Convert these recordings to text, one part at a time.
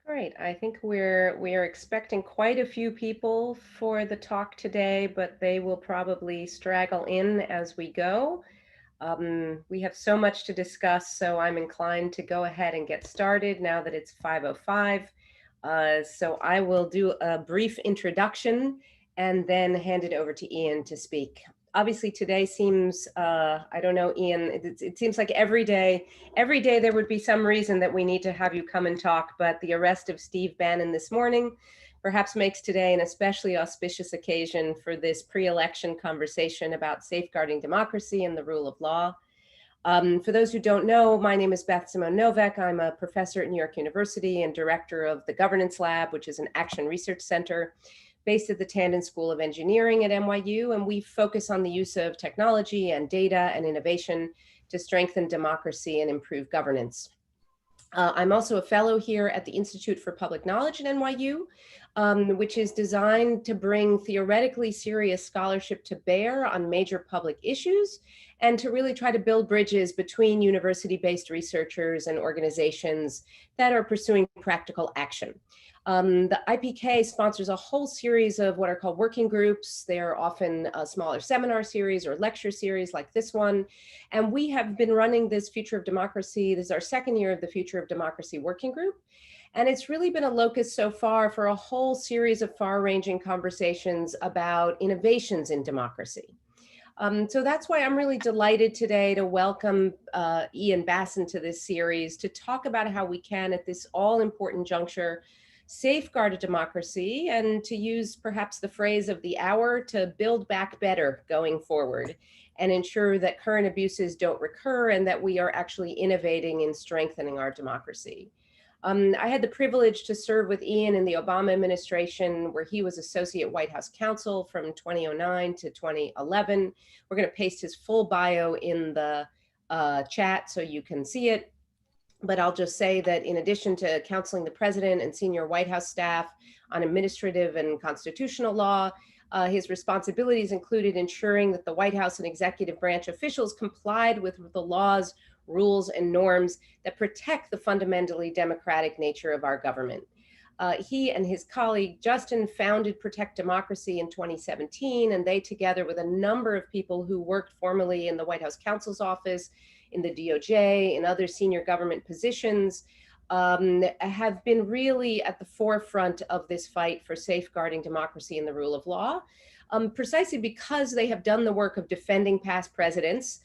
Great. I think we're expecting quite a few people for the talk today, but they will probably straggle in as we go. We have so much to discuss, so I'm inclined to go ahead and get started now that it's 5:05. So I will do a brief introduction and then hand it over to Ian to speak. Obviously, today seems, I don't know, Ian, it seems like every day there would be some reason that we need to have you come and talk, but the arrest of Steve Bannon this morning perhaps makes today an especially auspicious occasion for this pre-election conversation about safeguarding democracy and the rule of law. For those who don't know, my name is Beth Simone Novak. I'm a professor at New York University and director of the Governance Lab, which is an action research center based at the Tandon School of Engineering at NYU. And we focus on the use of technology and data and innovation to strengthen democracy and improve governance. I'm also a fellow here at the Institute for Public Knowledge at NYU, which is designed to bring theoretically serious scholarship to bear on major public issues and to really try to build bridges between university-based researchers and organizations that are pursuing practical action. The IPK sponsors a whole series of what are called working groups. They're often a smaller seminar series or lecture series like this one. And we have been running this Future of Democracy. This is our second year of the Future of Democracy working group. And it's really been a locus so far for a whole series of far-ranging conversations about innovations in democracy. So that's why I'm really delighted today to welcome Ian Basson to this series to talk about how we can, at this all-important juncture, safeguard a democracy and to use perhaps the phrase of the hour to build back better going forward and ensure that current abuses don't recur and that we are actually innovating in strengthening our democracy. I had the privilege to serve with Ian in the Obama administration, where he was Associate White House Counsel from 2009 to 2011. We're going to paste his full bio in the chat so you can see it. But I'll just say that in addition to counseling the president and senior White House staff on administrative and constitutional law, his responsibilities included ensuring that the White House and executive branch officials complied with the laws, rules, and norms that protect the fundamentally democratic nature of our government. He and his colleague Justin founded Protect Democracy in 2017, and they, together with a number of people who worked formerly in the White House counsel's office, in the DOJ, in other senior government positions, have been really at the forefront of this fight for safeguarding democracy and the rule of law, precisely because they have done the work of defending past presidents,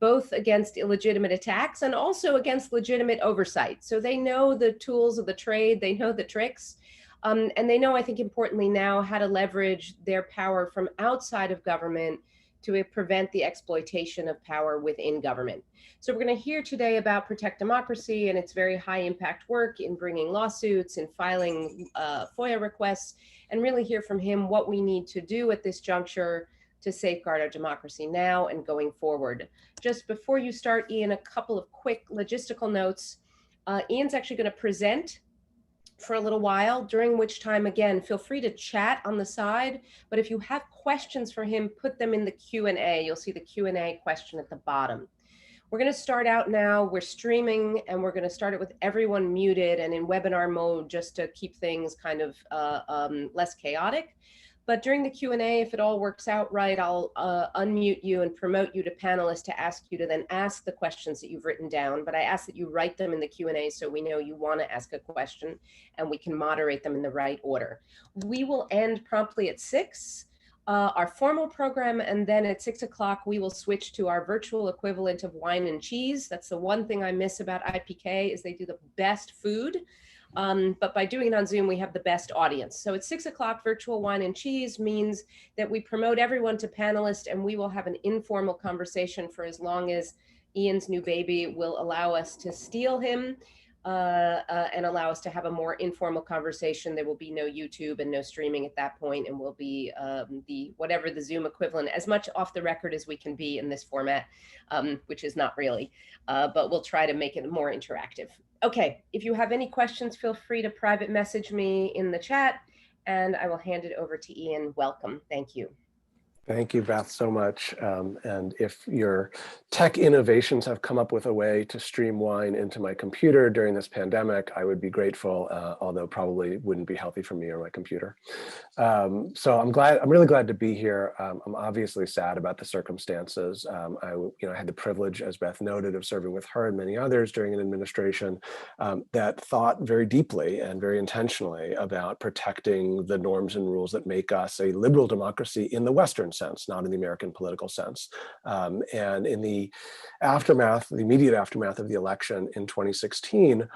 both against illegitimate attacks and also against legitimate oversight. So they know the tools of the trade, they know the tricks, and they know, I think importantly now, how to leverage their power from outside of government to prevent the exploitation of power within government. So we're going to hear today about Protect Democracy and its very high impact work in bringing lawsuits and filing FOIA requests, and really hear from him what we need to do at this juncture to safeguard our democracy now and going forward. Just before you start, Ian, a couple of quick logistical notes. Ian's actually going to present for a little while, during which time, again, feel free to chat on the side, but if you have questions for him, put them in the Q&A. You'll see the Q&A question at the bottom. We're going to start out now. We're streaming, and we're going to start it with everyone muted and in webinar mode just to keep things kind of less chaotic. But during the Q&A, if it all works out right, I'll unmute you and promote you to panelists to ask you to then ask the questions that you've written down. But I ask that you write them in the Q&A so we know you want to ask a question and we can moderate them in the right order. We will end promptly at 6, our formal program, and then at 6 o'clock, we will switch to our virtual equivalent of wine and cheese. That's the one thing I miss about IPK is they do the best food. But by doing it on Zoom, we have the best audience. So at 6 o'clock, virtual wine and cheese means that we promote everyone to panelists, and we will have an informal conversation for as long as Ian's new baby will allow us to steal him and allow us to have a more informal conversation. There will be no YouTube and no streaming at that point, and we'll be whatever the Zoom equivalent, as much off the record as we can be in this format, which is not really, but we'll try to make it more interactive. Okay, if you have any questions, feel free to private message me in the chat, and I will hand it over to Ian. Welcome. Thank you. Thank you, Beth, so much. And if your tech innovations have come up with a way to stream wine into my computer during this pandemic, I would be grateful, although probably wouldn't be healthy for me or my computer. So I'm really glad to be here. I'm obviously sad about the circumstances. I had the privilege, as Beth noted, of serving with her and many others during an administration that thought very deeply and very intentionally about protecting the norms and rules that make us a liberal democracy in the Western sense, not in the American political sense. And in the immediate aftermath of the election in 2016,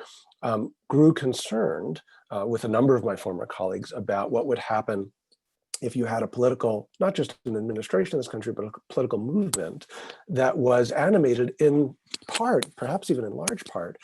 grew concerned with a number of my former colleagues about what would happen if you had a political, not just an administration in this country, but a political movement that was animated in part, perhaps even in large part,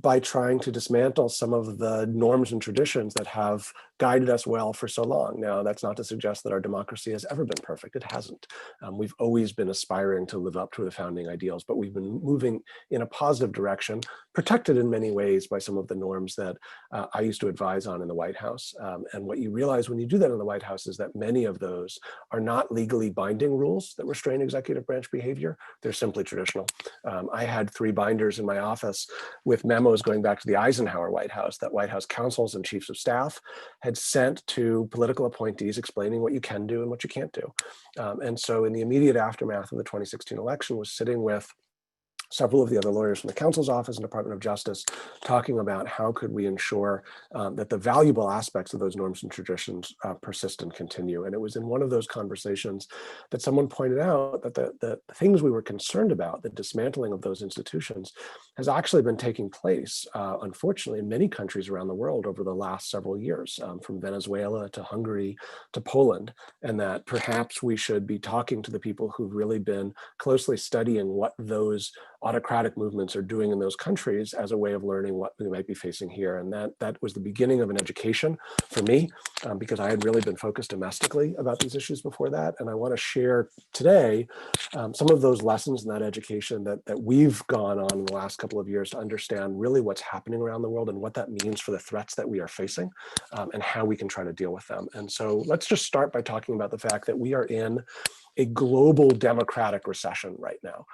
by trying to dismantle some of the norms and traditions that have guided us well for so long. Now, that's not to suggest that our democracy has ever been perfect. It hasn't. We've always been aspiring to live up to the founding ideals, but we've been moving in a positive direction, protected in many ways by some of the norms that I used to advise on in the White House. And what you realize when you do that in the White House is that many of those are not legally binding rules that restrain executive branch behavior. They're simply traditional. I had 3 binders in my office with memos going back to the Eisenhower White House that White House counsels and chiefs of staff had sent to political appointees explaining what you can do and what you can't do. And so in the immediate aftermath of the 2016 election was sitting with several of the other lawyers from the counsel's office and Department of Justice talking about how could we ensure that the valuable aspects of those norms and traditions persist and continue. And it was in one of those conversations that someone pointed out that the things we were concerned about, the dismantling of those institutions, has actually been taking place, unfortunately, in many countries around the world over the last several years, from Venezuela to Hungary to Poland, and that perhaps we should be talking to the people who've really been closely studying what those autocratic movements are doing in those countries as a way of learning what we might be facing here. And that was the beginning of an education for me, because I had really been focused domestically about these issues before that. And I want to share today some of those lessons in that education that we've gone on in the last couple of years to understand really what's happening around the world and what that means for the threats that we are facing, and how we can try to deal with them. And so let's just start by talking about the fact that we are in a global democratic recession right now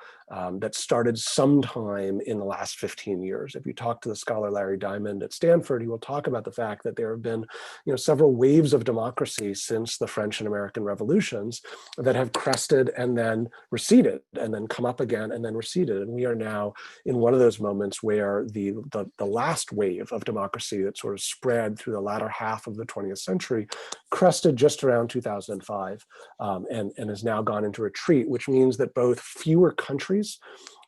that started sometime in the last 15 years. If you talk to the scholar Larry Diamond at Stanford, he will talk about the fact that there have been several waves of democracy since the French and American revolutions that have crested and then receded and then come up again and then receded. And we are now in one of those moments where the last wave of democracy that sort of spread through the latter half of the 20th century crested just around 2005 and has now gone into retreat, which means that both fewer countries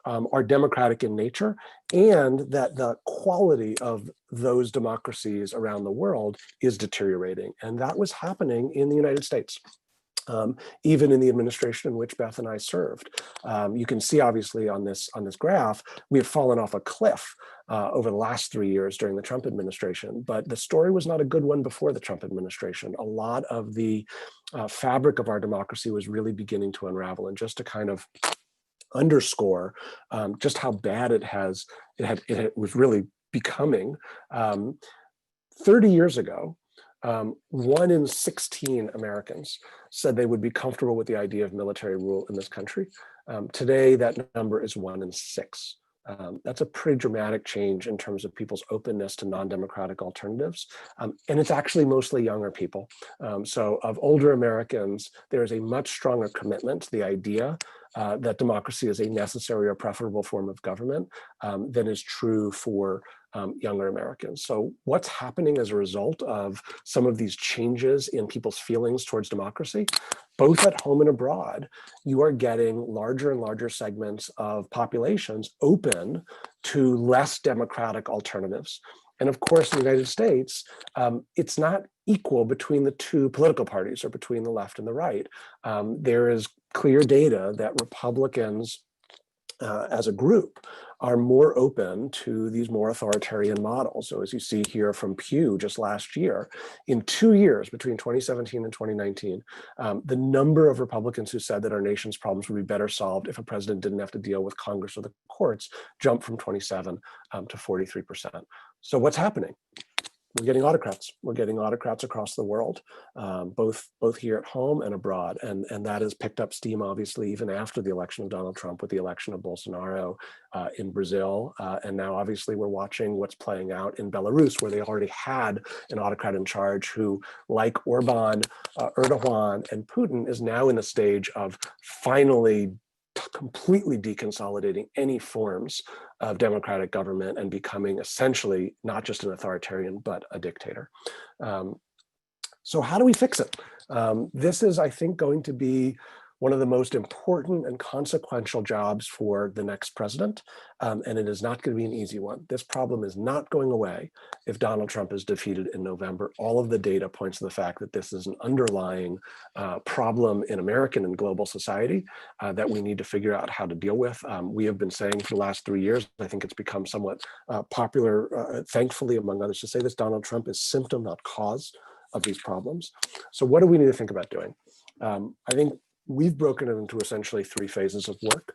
are democratic in nature, and that the quality of those democracies around the world is deteriorating. And that was happening in the United States. Even in the administration in which Beth and I served. You can see obviously on this graph, we have fallen off a cliff over the last 3 years during the Trump administration, but the story was not a good one before the Trump administration. A lot of the fabric of our democracy was really beginning to unravel. And just to kind of underscore just how bad it was really becoming, 30 years ago, 1 in 16 Americans said they would be comfortable with the idea of military rule in this country. Today, that number is 1 in 6. That's a pretty dramatic change in terms of people's openness to non-democratic alternatives. And it's actually mostly younger people. So of older Americans, there is a much stronger commitment to the idea that democracy is a necessary or preferable form of government than is true for younger Americans. So what's happening as a result of some of these changes in people's feelings towards democracy, both at home and abroad, you are getting larger and larger segments of populations open to less democratic alternatives. And of course, in the United States, it's not equal between the two political parties or between the left and the right. There is clear data that Republicans as a group are more open to these more authoritarian models. So as you see here from Pew just last year, in 2 years between 2017 and 2019, the number of Republicans who said that our nation's problems would be better solved if a president didn't have to deal with Congress or the courts jumped from 27 to 43%. So what's happening? we're getting autocrats. We're getting autocrats across the world, both here at home and abroad. And that has picked up steam, obviously, even after the election of Donald Trump, with the election of Bolsonaro in Brazil. And now, obviously, we're watching what's playing out in Belarus, where they already had an autocrat in charge who, like Orban, Erdogan, and Putin, is now in a stage of finally completely deconsolidating any forms of democratic government and becoming essentially not just an authoritarian, but a dictator. So how do we fix it? This is, I think, going to be one of the most important and consequential jobs for the next president, and it is not going to be an easy one. This problem is not going away if Donald Trump is defeated in November. All of the data points to the fact that this is an underlying problem in American and global society that we need to figure out how to deal with. We have been saying for the last 3 years, I think it's become somewhat popular, thankfully, among others, to say this: Donald Trump is symptom, not cause, of these problems. So what do we need to think about doing? I think we've broken it into essentially 3 phases of work.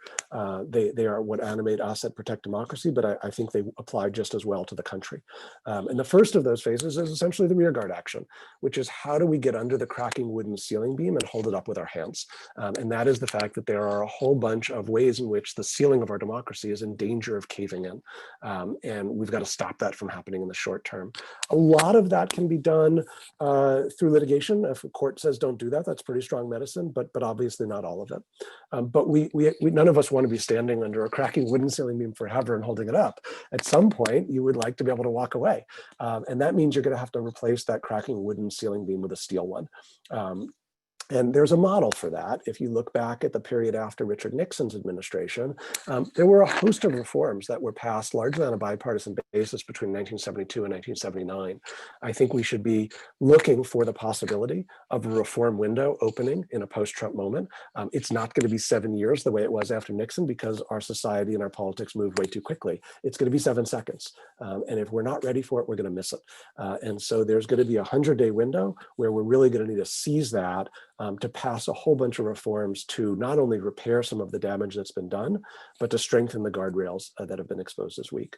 They are what animate us at Protect Democracy, but I think they apply just as well to the country. And the first of those phases is essentially the rearguard action, which is how do we get under the cracking wooden ceiling beam and hold it up with our hands? And that is the fact that there are a whole bunch of ways in which the ceiling of our democracy is in danger of caving in. And we've got to stop that from happening in the short term. A lot of that can be done through litigation. If a court says don't do that, that's pretty strong medicine, but obviously not all of it. But we none of us want to be standing under a cracking wooden ceiling beam forever and holding it up. At some point, you would like to be able to walk away. And that means you're going to have to replace that cracking wooden ceiling beam with a steel one. And there's a model for that. If you look back at the period after Richard Nixon's administration, there were a host of reforms that were passed largely on a bipartisan basis between 1972 and 1979. I think we should be looking for the possibility of a reform window opening in a post-Trump moment. It's not going to be 7 years the way it was after Nixon, because our society and our politics move way too quickly. It's going to be 7 seconds. And if we're not ready for it, we're going to miss it. And so there's going to be a 100-day window where we're really going to need to seize that to pass a whole bunch of reforms to not only repair some of the damage that's been done, but to strengthen the guardrails that have been exposed this week.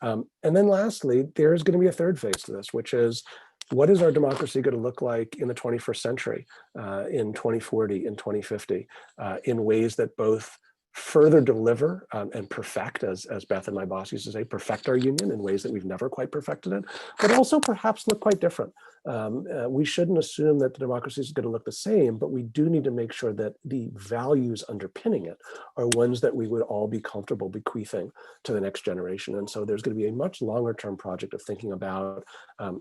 And then lastly, there's going to be a third phase to this, which is, what is our democracy going to look like in the 21st century, in 2040, in 2050, in ways that both further deliver and perfect, as Beth and my boss used to say, perfect our union in ways that we've never quite perfected it, but also perhaps look quite different. We shouldn't assume that the democracy is going to look the same, but we do need to make sure that the values underpinning it are ones that we would all be comfortable bequeathing to the next generation. And so there's going to be a much longer term project of thinking about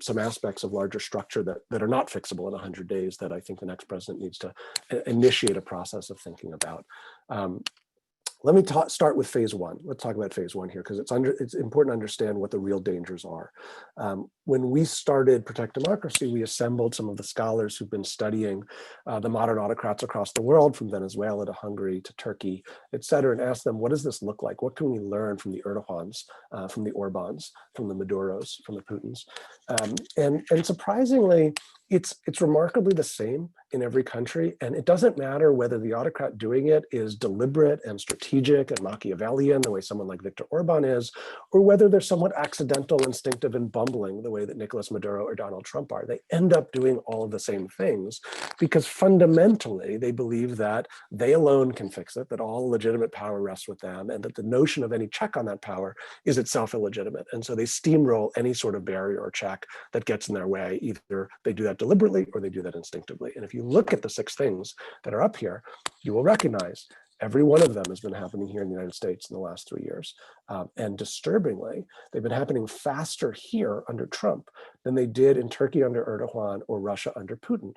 some aspects of larger structure that are not fixable in 100 days that I think the next president needs to initiate a process of thinking about. Let me start with phase 1. Let's talk about phase 1 here, because it's important to understand what the real dangers are. When we started Protect Democracy, we assembled some of the scholars who've been studying the modern autocrats across the world, from Venezuela to Hungary to Turkey, et cetera, and asked them, what does this look like? What can we learn from the Erdogans, from the Orbans, from the Maduros, from the Putins? And surprisingly, it's remarkably the same in every country. And it doesn't matter whether the autocrat doing it is deliberate and strategic and Machiavellian, the way someone like Viktor Orban is, or whether they're somewhat accidental, instinctive, and bumbling, the way that Nicolas Maduro or Donald Trump are. They end up doing all of the same things because fundamentally they believe that they alone can fix it, that all legitimate power rests with them, and that the notion of any check on that power is itself illegitimate. And so they steamroll any sort of barrier or check that gets in their way. Either they do that deliberately or they do that instinctively. And if you look at the 6 things that are up here, you will recognize every one of them has been happening here in the United States in the last 3 years. And disturbingly, they've been happening faster here under Trump than they did in Turkey under Erdogan or Russia under Putin.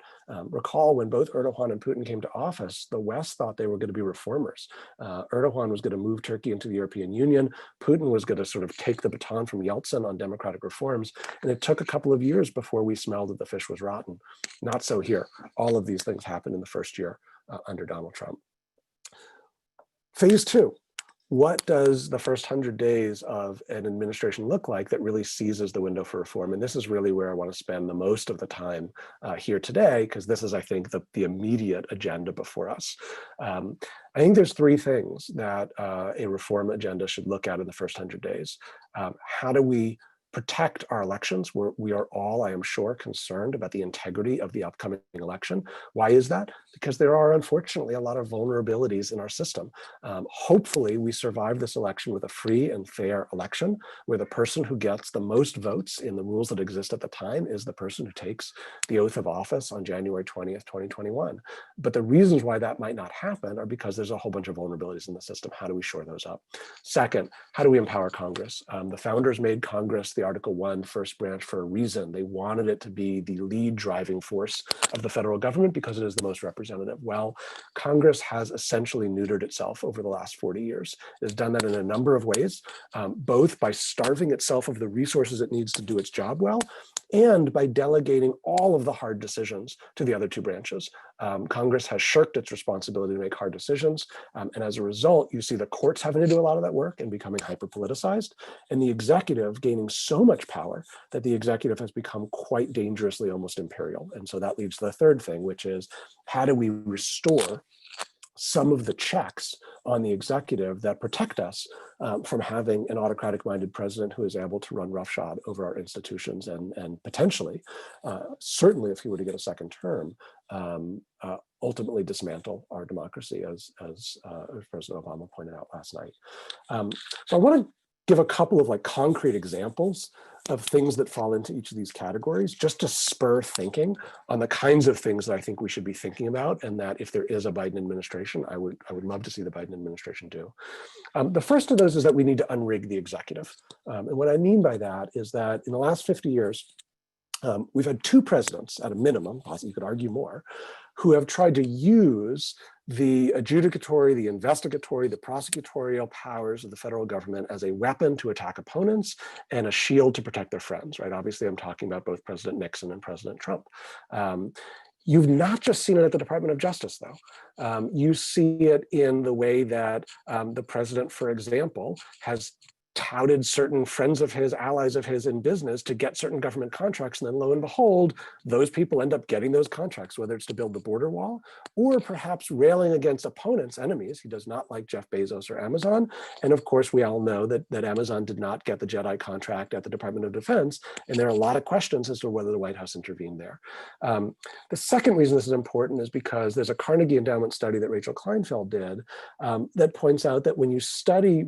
Recall when both Erdogan and Putin came to office, the West thought they were going to be reformers. Erdogan was going to move Turkey into the European Union. Putin was going to sort of take the baton from Yeltsin on democratic reforms. And it took a couple of years before we smelled that the fish was rotten. Not so here. All of these things happened in the first year under Donald Trump. Phase 2, what does the first 100 days of an administration look like that really seizes the window for reform? And this is really where I want to spend the most of the time here today, because this is, I think, the immediate agenda before us. I think there's 3 things that a reform agenda should look at in the first 100 days. How do we protect our elections. We are all, I am sure, concerned about the integrity of the upcoming election. Why is that? Because there are, unfortunately, a lot of vulnerabilities in our system. Hopefully, we survive this election with a free and fair election, where the person who gets the most votes in the rules that exist at the time is the person who takes the oath of office on January 20th, 2021. But the reasons why that might not happen are because there's a whole bunch of vulnerabilities in the system. How do we shore those up? Second, how do we empower Congress? The founders made Congress the Article 1 first branch for a reason. They wanted it to be the lead driving force of the federal government because it is the most representative. Well, Congress has essentially neutered itself over the last 40 years. It has done that in a number of ways, both by starving itself of the resources it needs to do its job well, and by delegating all of the hard decisions to the other two branches. Congress has shirked its responsibility to make hard decisions. And as a result, you see the courts having to do a lot of that work and becoming hyper-politicized, and the executive gaining so much power that the executive has become quite dangerously almost imperial. And so that leads to the third thing, which is how do we restore some of the checks on the executive that protect us from having an autocratic-minded president who is able to run roughshod over our institutions and potentially, certainly if he were to get a second term, ultimately dismantle our democracy, as President Obama pointed out last night. So I want to give a couple of concrete examples of things that fall into each of these categories, just to spur thinking on the kinds of things that I think we should be thinking about, and that if there is a Biden administration, I would love to see the Biden administration do. The first of those is that we need to unrig the executive. And what I mean by that is that in the last 50 years, we've had two presidents at a minimum, possibly you could argue more, who have tried to use the adjudicatory, the investigatory, the prosecutorial powers of the federal government as a weapon to attack opponents and a shield to protect their friends, right? Obviously, I'm talking about both President Nixon and President Trump. You've not just seen it at the Department of Justice, though. You see it in the way that the president, for example, has touted certain friends of his, allies of his in business to get certain government contracts. And then lo and behold, those people end up getting those contracts, whether it's to build the border wall or perhaps railing against opponents, enemies. He does not like Jeff Bezos or Amazon. And of course, we all know that Amazon did not get the JEDI contract at the Department of Defense. And there are a lot of questions as to whether the White House intervened there. The second reason this is important is because there's a Carnegie Endowment study that Rachel Kleinfeld did that points out that when you study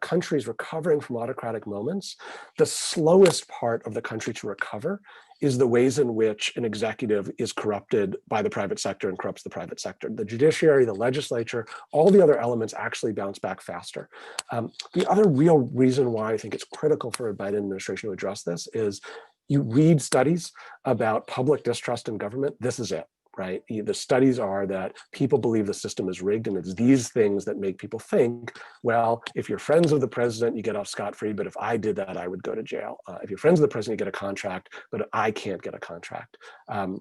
countries recovering from autocratic moments, the slowest part of the country to recover is the ways in which an executive is corrupted by the private sector and corrupts the private sector. The judiciary, the legislature, all the other elements actually bounce back faster. The other real reason why I think it's critical for a Biden administration to address this is you read studies about public distrust in government, this is it. Right? The studies are that people believe the system is rigged, and it's these things that make people think, well, if you're friends of the president, you get off scot-free, but if I did that, I would go to jail. If you're friends of the president, you get a contract, but I can't get a contract. And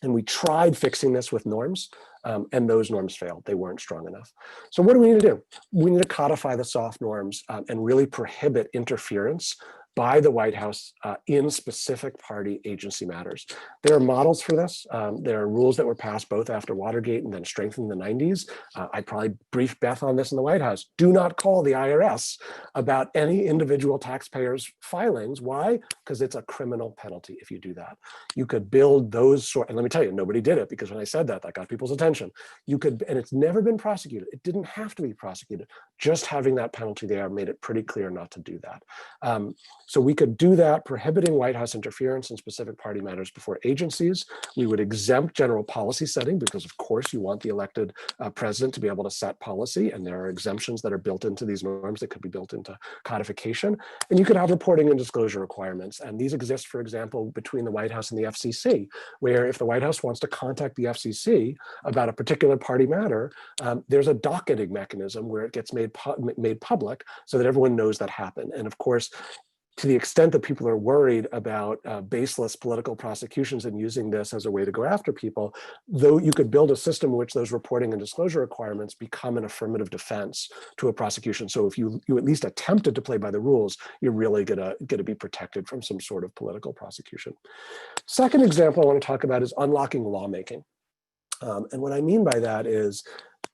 we tried fixing this with norms, and those norms failed. They weren't strong enough. So what do we need to do? We need to codify the soft norms and really prohibit interference by the White House in specific party agency matters. There are models for this. There are rules that were passed both after Watergate and then strengthened in the 90s. I probably briefed Beth on this in the White House. Do not call the IRS about any individual taxpayer's filings. Why? Because it's a criminal penalty if you do that. You could build those sort, and let me tell you, nobody did it because when I said that, that got people's attention. You could, and it's never been prosecuted. It didn't have to be prosecuted. Just having that penalty there made it pretty clear not to do that. So we could do that, prohibiting White House interference in specific party matters before agencies. We would exempt general policy setting because, of course, you want the elected president to be able to set policy, and there are exemptions that are built into these norms that could be built into codification. And you could have reporting and disclosure requirements. And these exist, for example, between the White House and the FCC, where if the White House wants to contact the FCC about a particular party matter, there's a docketing mechanism where it gets made public so that everyone knows that happened. And of course, to the extent that people are worried about baseless political prosecutions and using this as a way to go after people, though you could build a system in which those reporting and disclosure requirements become an affirmative defense to a prosecution. So if you at least attempted to play by the rules, you're really gonna be protected from some sort of political prosecution. Second example I want to talk about is unlocking lawmaking. And what I mean by that is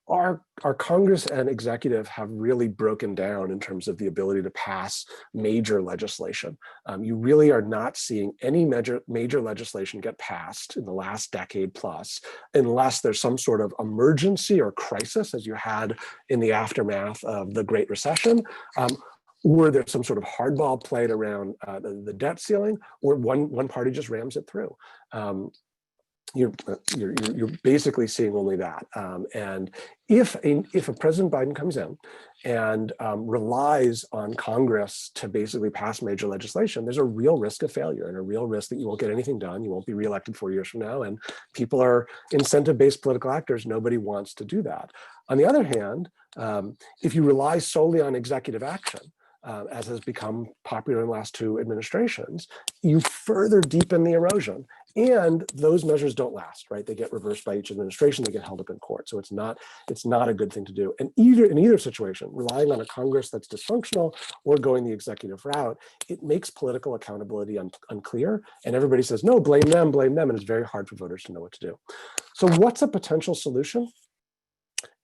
our Congress and executive have really broken down in terms of the ability to pass major legislation. You really are not seeing any major legislation get passed in the last decade plus, unless there's some sort of emergency or crisis, as you had in the aftermath of the Great Recession, or there's some sort of hardball played around the debt ceiling, or one party just rams it through. You're basically seeing only that. And if a President Biden comes in and relies on Congress to basically pass major legislation, there's a real risk of failure and a real risk that you won't get anything done. You won't be reelected 4 years from now. And people are incentive-based political actors. Nobody wants to do that. On the other hand, if you rely solely on executive action, as has become popular in the last 2 administrations, you further deepen the erosion. And those measures don't last, right? They get reversed by each administration, they get held up in court. So it's not a good thing to do. And in either situation, relying on a Congress that's dysfunctional or going the executive route, it makes political accountability unclear. And everybody says, no, blame them, and it's very hard for voters to know what to do. So what's a potential solution?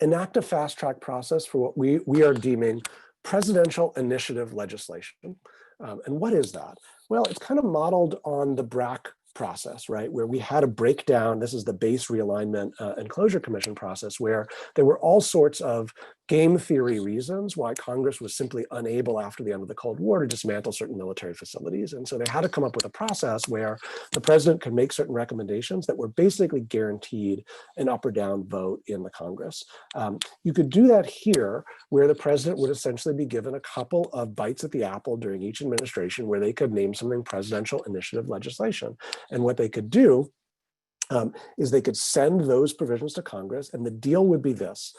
Enact a fast track process for what we are deeming presidential initiative legislation. And what is that? Well, it's kind of modeled on the BRAC process, right? Where we had a breakdown. This is the base realignment and closure commission process, where there were all sorts of game theory reasons why Congress was simply unable after the end of the Cold War to dismantle certain military facilities. And so they had to come up with a process where the president could make certain recommendations that were basically guaranteed an up or down vote in the Congress. You could do that here, where the president would essentially be given a couple of bites at the apple during each administration where they could name something presidential initiative legislation. And what they could do is they could send those provisions to Congress, and the deal would be this.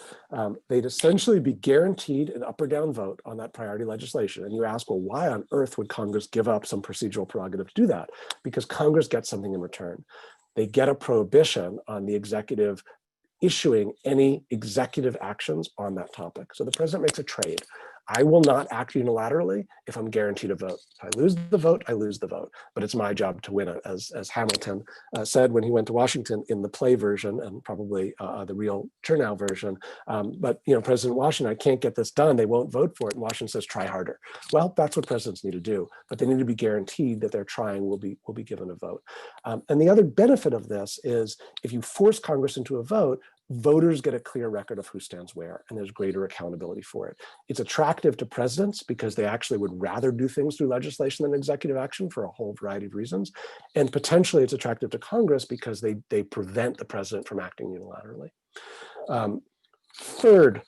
They'd essentially be guaranteed an up or down vote on that priority legislation. And you ask, well, why on earth would Congress give up some procedural prerogative to do that? Because Congress gets something in return. They get a prohibition on the executive issuing any executive actions on that topic. So the president makes a trade. I will not act unilaterally if I'm guaranteed a vote. If I lose the vote, I lose the vote. But it's my job to win it, as Hamilton said when he went to Washington in the play version, and probably the real Chernow version. But President Washington, I can't get this done. They won't vote for it. And Washington says, try harder. Well, that's what presidents need to do. But they need to be guaranteed that their trying will be given a vote. And the other benefit of this is if you force Congress into a vote, voters get a clear record of who stands where, and there's greater accountability for it. It's attractive to presidents because they actually would rather do things through legislation than executive action for a whole variety of reasons. And potentially it's attractive to Congress because they prevent the president from acting unilaterally. Third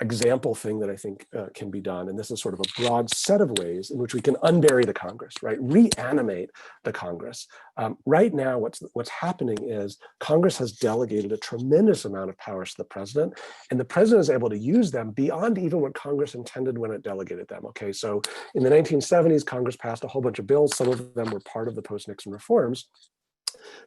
example thing that I think can be done, and this is sort of a broad set of ways in which we can unbury the Congress, right? Reanimate the Congress. Right now, what's happening is Congress has delegated a tremendous amount of powers to the president, and the president is able to use them beyond even what Congress intended when it delegated them. Okay, so in the 1970s, Congress passed a whole bunch of bills. Some of them were part of the post-Nixon reforms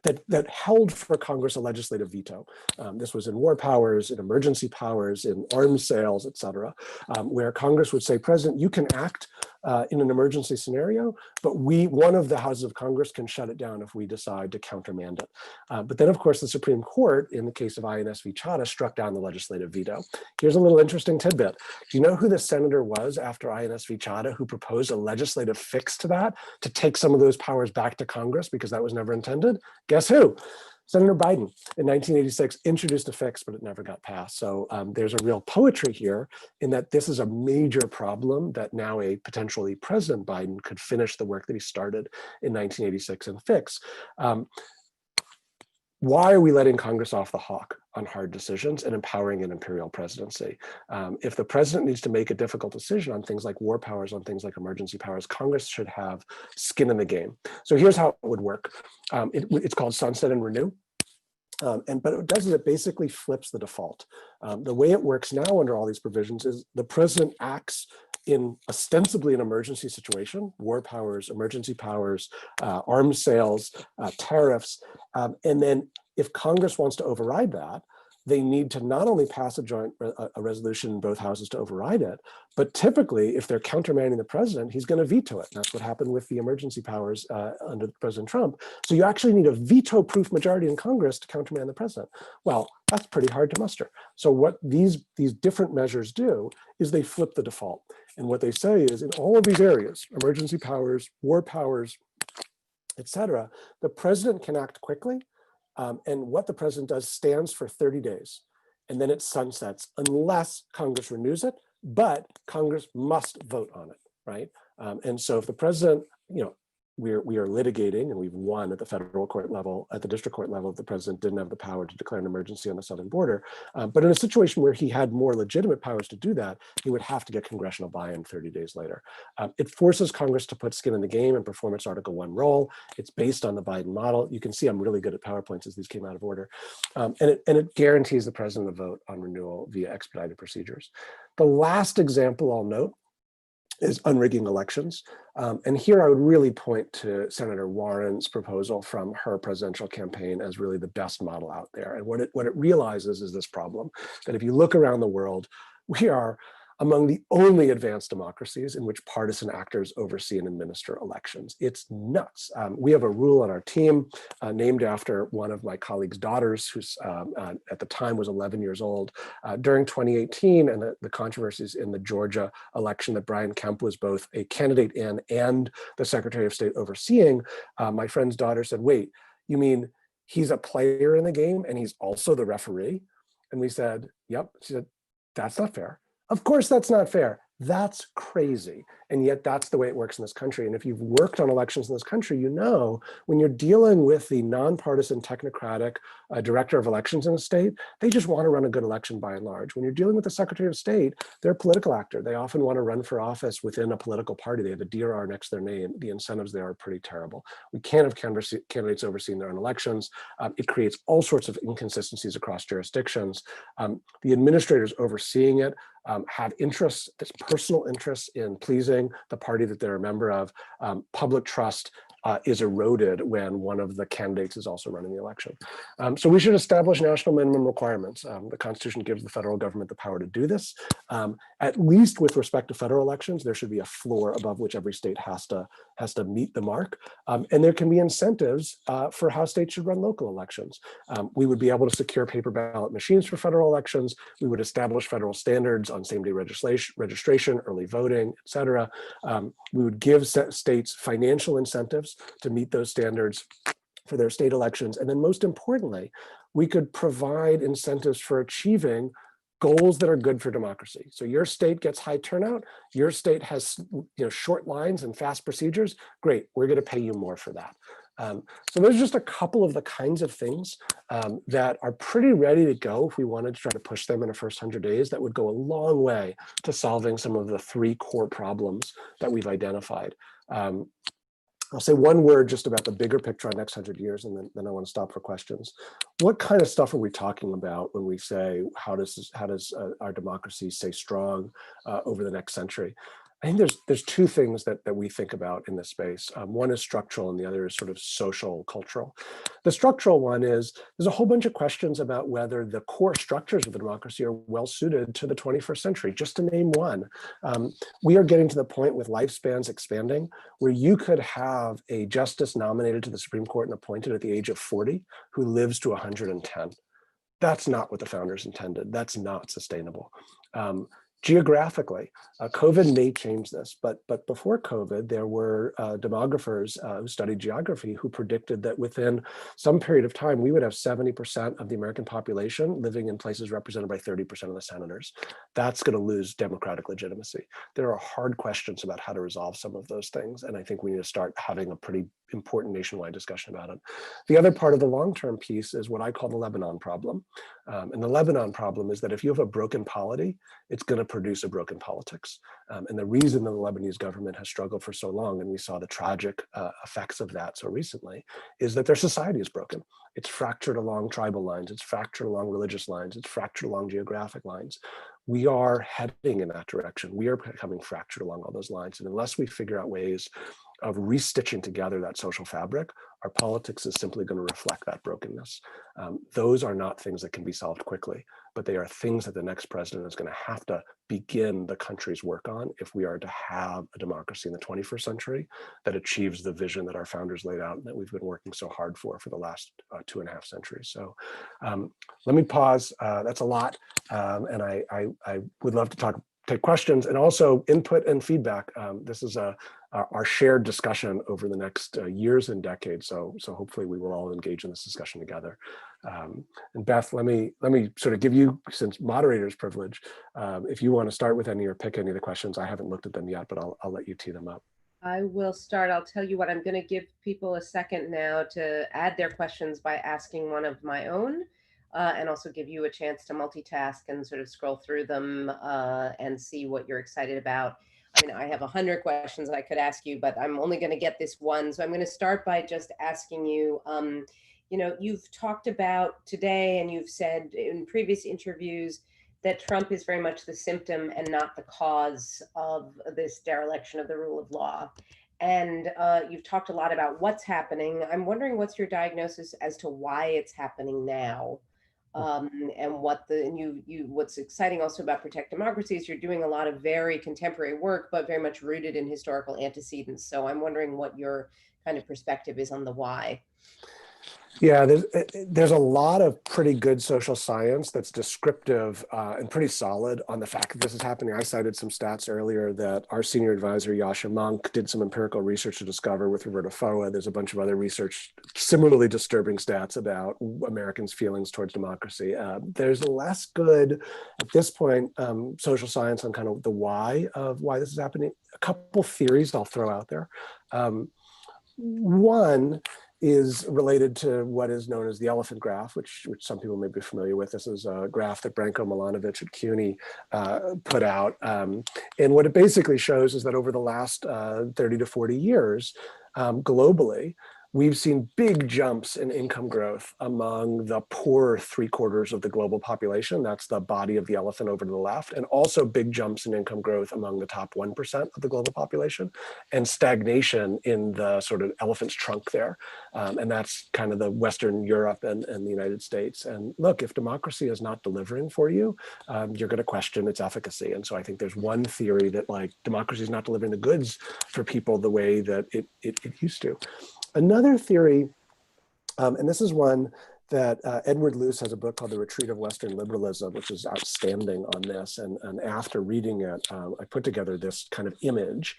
that held for Congress a legislative veto. This was in war powers, in emergency powers, in arms sales, et cetera, where Congress would say, President, you can act in an emergency scenario, but one of the houses of Congress can shut it down if we decide to countermand it. But then, of course, the Supreme Court, in the case of INS v. Chadha, struck down the legislative veto. Here's a little interesting tidbit. Do you know who the senator was after INS v. Chadha who proposed a legislative fix to that, to take some of those powers back to Congress because that was never intended? Guess who? Senator Biden in 1986 introduced a fix, but it never got passed. So there's a real poetry here in that this is a major problem that now a potentially President Biden could finish the work that he started in 1986 and fix. Why are we letting Congress off the hook on hard decisions and empowering an imperial presidency? If the president needs to make a difficult decision on things like war powers, on things like emergency powers, Congress should have skin in the game. So here's how it would work. It's called sunset and renew. But what it does is it basically flips the default. The way it works now under all these provisions is the president acts in ostensibly an emergency situation, war powers, emergency powers, arms sales, tariffs. And then if Congress wants to override that, they need to not only pass a resolution in both houses to override it, but typically, if they're countermanding the president, he's going to veto it. And that's what happened with the emergency powers under President Trump. So you actually need a veto-proof majority in Congress to countermand the president. Well, that's pretty hard to muster. So what these different measures do is they flip the default. And what they say is, in all of these areas, emergency powers, war powers, et cetera, the president can act quickly. And what the president does stands for 30 days. And then it sunsets unless Congress renews it, but Congress must vote on it, right? And so if the president, we are litigating, and we've won at the federal court level, at the district court level, the president didn't have the power to declare an emergency on the southern border. But in a situation where he had more legitimate powers to do that, he would have to get congressional buy-in 30 days later. It forces Congress to put skin in the game and perform its Article 1 role. It's based on the Biden model. You can see I'm really good at PowerPoints as these came out of order. And it guarantees the president a vote on renewal via expedited procedures. The last example I'll note is unrigging elections. And here I would really point to Senator Warren's proposal from her presidential campaign as really the best model out there. And what it realizes is this problem, that if you look around the world, we are among the only advanced democracies in which partisan actors oversee and administer elections. It's nuts. We have a rule on our team named after one of my colleague's daughters, who's at the time was 11 years old. During 2018 and the controversies in the Georgia election that Brian Kemp was both a candidate in and the Secretary of State overseeing, my friend's daughter said, "Wait, you mean he's a player in the game and he's also the referee?" And we said, "Yep." She said, "That's not fair." Of course, that's not fair. That's crazy. And yet that's the way it works in this country. And if you've worked on elections in this country, you know, when you're dealing with the nonpartisan technocratic director of elections in a state, they just want to run a good election by and large. When you're dealing with the Secretary of State, they're a political actor. They often want to run for office within a political party. They have a DRR next to their name. The incentives there are pretty terrible. We can't have candidates overseeing their own elections. It creates all sorts of inconsistencies across jurisdictions. The administrators overseeing it have interests, this personal interest in pleasing the party that they're a member of. Public trust is eroded when one of the candidates is also running the election. So we should establish national minimum requirements. The Constitution gives the federal government the power to do this. At least with respect to federal elections, there should be a floor above which every state has to meet the mark. And there can be incentives for how states should run local elections. We would be able to secure paper ballot machines for federal elections. We would establish federal standards on same-day registration, early voting, et cetera. We would give states financial incentives to meet those standards for their state elections. And then most importantly, we could provide incentives for achieving goals that are good for democracy. So your state gets high turnout, your state has short lines and fast procedures, great, we're going to pay you more for that. So there's just a couple of the kinds of things that are pretty ready to go if we wanted to try to push them in the first 100 days. That would go a long way to solving some of the three core problems that we've identified. I'll say one word just about the bigger picture on next 100 years, and then I want to stop for questions. What kind of stuff are we talking about when we say, how does our democracy stay strong over the next century? I think there's two things that we think about in this space. One is structural and the other is sort of social, cultural. The structural one is there's a whole bunch of questions about whether the core structures of the democracy are well suited to the 21st century. Just to name one, we are getting to the point with lifespans expanding where you could have a justice nominated to the Supreme Court and appointed at the age of 40 who lives to 110. That's not what the founders intended. That's not sustainable. Geographically, COVID may change this, but before COVID, there were demographers who studied geography who predicted that within some period of time, we would have 70% of the American population living in places represented by 30% of the senators. That's going to lose democratic legitimacy. There are hard questions about how to resolve some of those things, and I think we need to start having a pretty important nationwide discussion about it. The other part of the long-term piece is what I call the Lebanon problem. And the Lebanon problem is that if you have a broken polity, it's going to produce a broken politics. And the reason that the Lebanese government has struggled for so long, and we saw the tragic effects of that so recently, is that their society is broken. It's fractured along tribal lines, it's fractured along religious lines, it's fractured along geographic lines. We are heading in that direction. We are becoming fractured along all those lines. And unless we figure out ways restitching together that social fabric, our politics is simply going to reflect that brokenness. Those are not things that can be solved quickly, but they are things that the next president is going to have to begin the country's work on if we are to have a democracy in the 21st century that achieves the vision that our founders laid out and that we've been working so hard for the last 2.5 centuries. So let me pause. That's a lot. And I would love to take questions and also input and feedback. This is our shared discussion over the next years and decades. So hopefully we will all engage in this discussion together. And Beth, let me sort of give you, since moderator's privilege, if you want to start with any or pick any of the questions. I haven't looked at them yet, but I'll let you tee them up. I will start. I'll tell you what, I'm going to give people a second now to add their questions by asking one of my own, and also give you a chance to multitask and sort of scroll through them and see what you're excited about. I mean, I have 100 questions I could ask you, but I'm only going to get this one. So I'm going to start by just asking you, you know, you've talked about today and you've said in previous interviews that Trump is very much the symptom and not the cause of this dereliction of the rule of law. And you've talked a lot about what's happening. I'm wondering what's your diagnosis as to why it's happening now, and what's exciting also about Protect Democracy is you're doing a lot of very contemporary work, but very much rooted in historical antecedents. So I'm wondering what your kind of perspective is on the why. Yeah, there's a lot of pretty good social science that's descriptive and pretty solid on the fact that this is happening. I cited some stats earlier that our senior advisor, Yasha Monk, did some empirical research to discover with Roberta Foa. There's a bunch of other research, similarly disturbing stats about Americans' feelings towards democracy. There's less good, at this point, social science on kind of the why of why this is happening. A couple theories I'll throw out there. One is related to what is known as the elephant graph, which some people may be familiar with. This is a graph that Branko Milanovic at CUNY put out. And what it basically shows is that over the last 30 to 40 years, globally, we've seen big jumps in income growth among the poorer 3/4 of the global population. That's the body of the elephant over to the left, and also big jumps in income growth among the top 1% of the global population, and stagnation in the sort of elephant's trunk there. And that's kind of the Western Europe and the United States. And look, if democracy is not delivering for you, you're going to question its efficacy. And so I think there's one theory that like democracy is not delivering the goods for people the way that it used to. Another theory, and this is one that Edward Luce has a book called The Retreat of Western Liberalism, which is outstanding on this. And after reading it, I put together this kind of image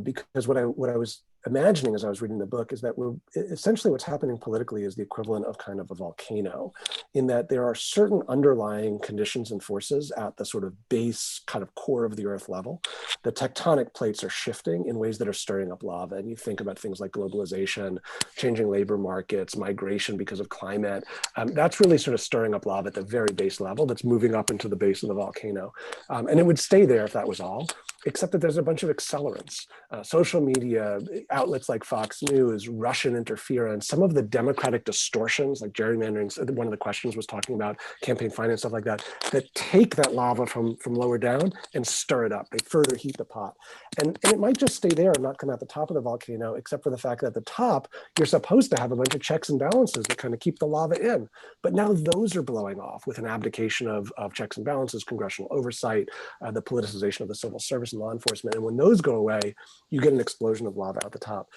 because what I was imagining as I was reading the book is that essentially what's happening politically is the equivalent of kind of a volcano, in that there are certain underlying conditions and forces at the sort of base kind of core of the earth level. The tectonic plates are shifting in ways that are stirring up lava. And you think about things like globalization, changing labor markets, migration because of climate. That's really sort of stirring up lava at the very base level that's moving up into the base of the volcano. And it would stay there if that was all, except that there's a bunch of accelerants. Social media, outlets like Fox News, Russian interference, some of the democratic distortions like gerrymandering, one of the questions was talking about campaign finance, stuff like that, that take that lava from lower down and stir it up. They further heat the pot. And it might just stay there and not come out the top of the volcano, except for the fact that at the top, you're supposed to have a bunch of checks and balances that kind of keep the lava in. But now those are blowing off with an abdication of checks and balances, congressional oversight, the politicization of the civil service and law enforcement. And when those go away, you get an explosion of lava at the top.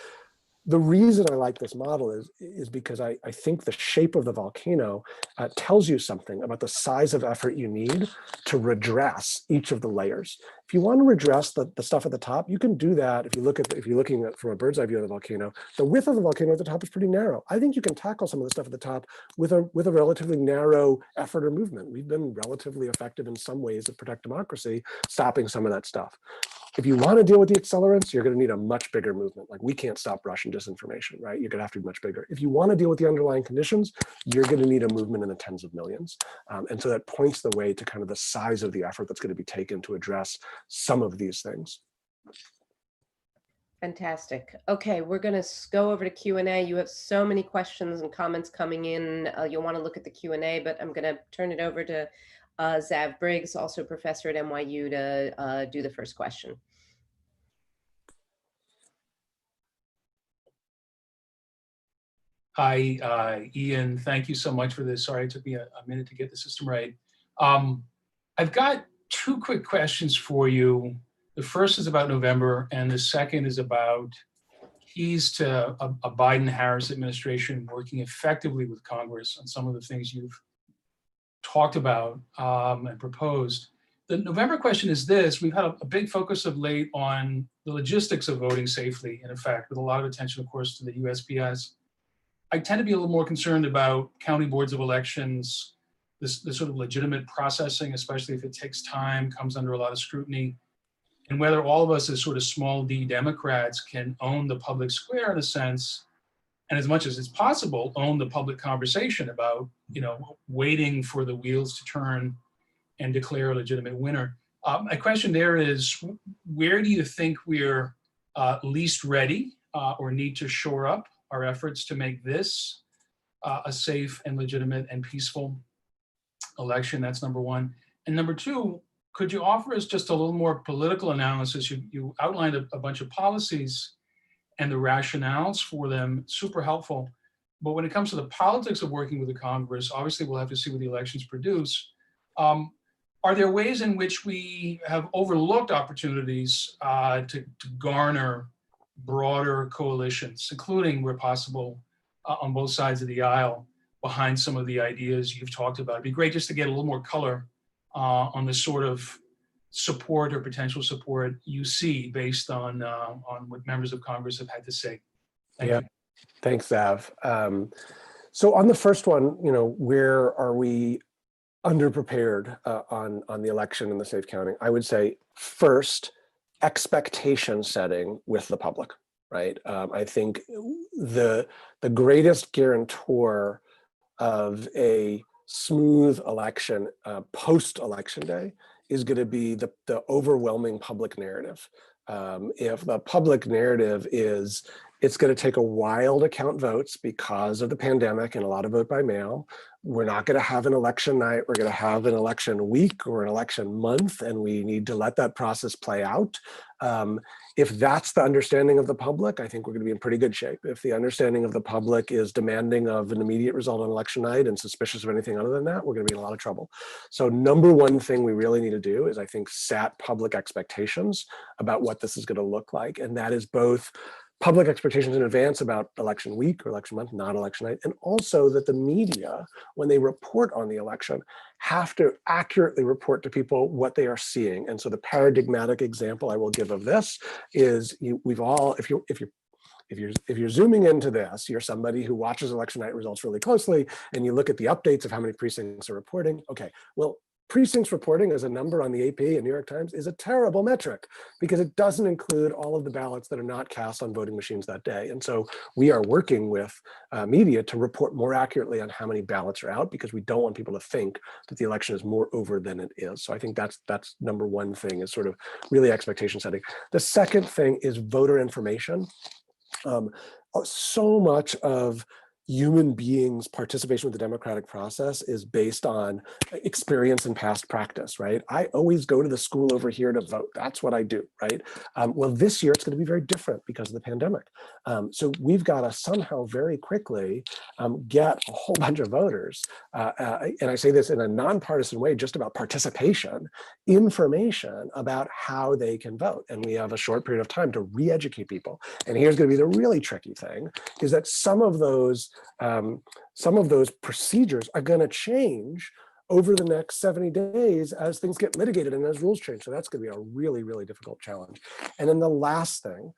The reason I like this model is because I think the shape of the volcano tells you something about the size of effort you need to redress each of the layers. If you want to redress the stuff at the top, you can do that. If you're looking at from a bird's eye view of the volcano, the width of the volcano at the top is pretty narrow. I think you can tackle some of the stuff at the top with a relatively narrow effort or movement. We've been relatively effective in some ways to protect democracy, stopping some of that stuff. If you want to deal with the accelerants, you're going to need a much bigger movement. Like we can't stop Russian disinformation, right? You're going to have to be much bigger. If you want to deal with the underlying conditions, you're going to need a movement in the tens of millions. And so that points the way to kind of the size of the effort that's going to be taken to address some of these things. Fantastic. Okay, we're going to go over to Q&A. You have so many questions and comments coming in. You'll want to look at the Q&A, but I'm going to turn it over to Zav Briggs, also professor at NYU, to do the first question. Hi, Ian. Thank you so much for this. Sorry, it took me a minute to get the system right. I've got two quick questions for you. The first is about November, and the second is about keys to a Biden-Harris administration working effectively with Congress on some of the things you've talked about and proposed. The November question is this: we've had a big focus of late on the logistics of voting safely, in effect, with a lot of attention, of course, to the USPS. I tend to be a little more concerned about county boards of elections, this sort of legitimate processing, especially if it takes time, comes under a lot of scrutiny, and whether all of us as sort of small d Democrats can own the public square in a sense, and as much as it's possible, own the public conversation about, waiting for the wheels to turn and declare a legitimate winner. My question there is, where do you think we're least ready or need to shore up our efforts to make this a safe and legitimate and peaceful election? That's number one. And number two, could you offer us just a little more political analysis? You outlined a bunch of policies and the rationales for them, super helpful. But when it comes to the politics of working with the Congress, obviously we'll have to see what the elections produce. Are there ways in which we have overlooked opportunities to garner broader coalitions, including where possible on both sides of the aisle, behind some of the ideas you've talked about? It'd be great just to get a little more color on the sort of support or potential support you see based on what members of Congress have had to say. Thank you. Thanks, Zav. So on the first one, where are we underprepared on the election and the safe counting? I would say first, expectation setting with the public, right? I think the greatest guarantor of a smooth election post-election day is going to be the overwhelming public narrative. If the public narrative is it's going to take a while to count votes because of the pandemic and a lot of vote by mail, we're not going to have an election night, we're going to have an election week or an election month, and we need to let that process play out. If that's the understanding of the public, I think we're going to be in pretty good shape. If the understanding of the public is demanding of an immediate result on election night and suspicious of anything other than that, we're going to be in a lot of trouble. So number one thing we really need to do is, I think, set public expectations about what this is going to look like. And that is both public expectations in advance about election week or election month, not election night, and also that the media, when they report on the election, have to accurately report to people what they are seeing. And so the paradigmatic example I will give of this is if you're zooming into this, you're somebody who watches election night results really closely, and you look at the updates of how many precincts are reporting. Okay, well, precincts reporting as a number on the AP and New York Times is a terrible metric because it doesn't include all of the ballots that are not cast on voting machines that day. And so we are working with media to report more accurately on how many ballots are out, because we don't want people to think that the election is more over than it is. So I think that's number one thing, is sort of really expectation setting. The second thing is voter information. So much of human beings' participation with the democratic process is based on experience and past practice, right? I always go to the school over here to vote. That's what I do, right? Well, this year it's going to be very different because of the pandemic. So we've got to somehow very quickly get a whole bunch of voters, and I say this in a nonpartisan way, just about participation, information about how they can vote. And we have a short period of time to re-educate people. And here's going to be the really tricky thing, is that some of those procedures are going to change over the next 70 days as things get litigated and as rules change. So that's going to be a really, really difficult challenge. And then the last thing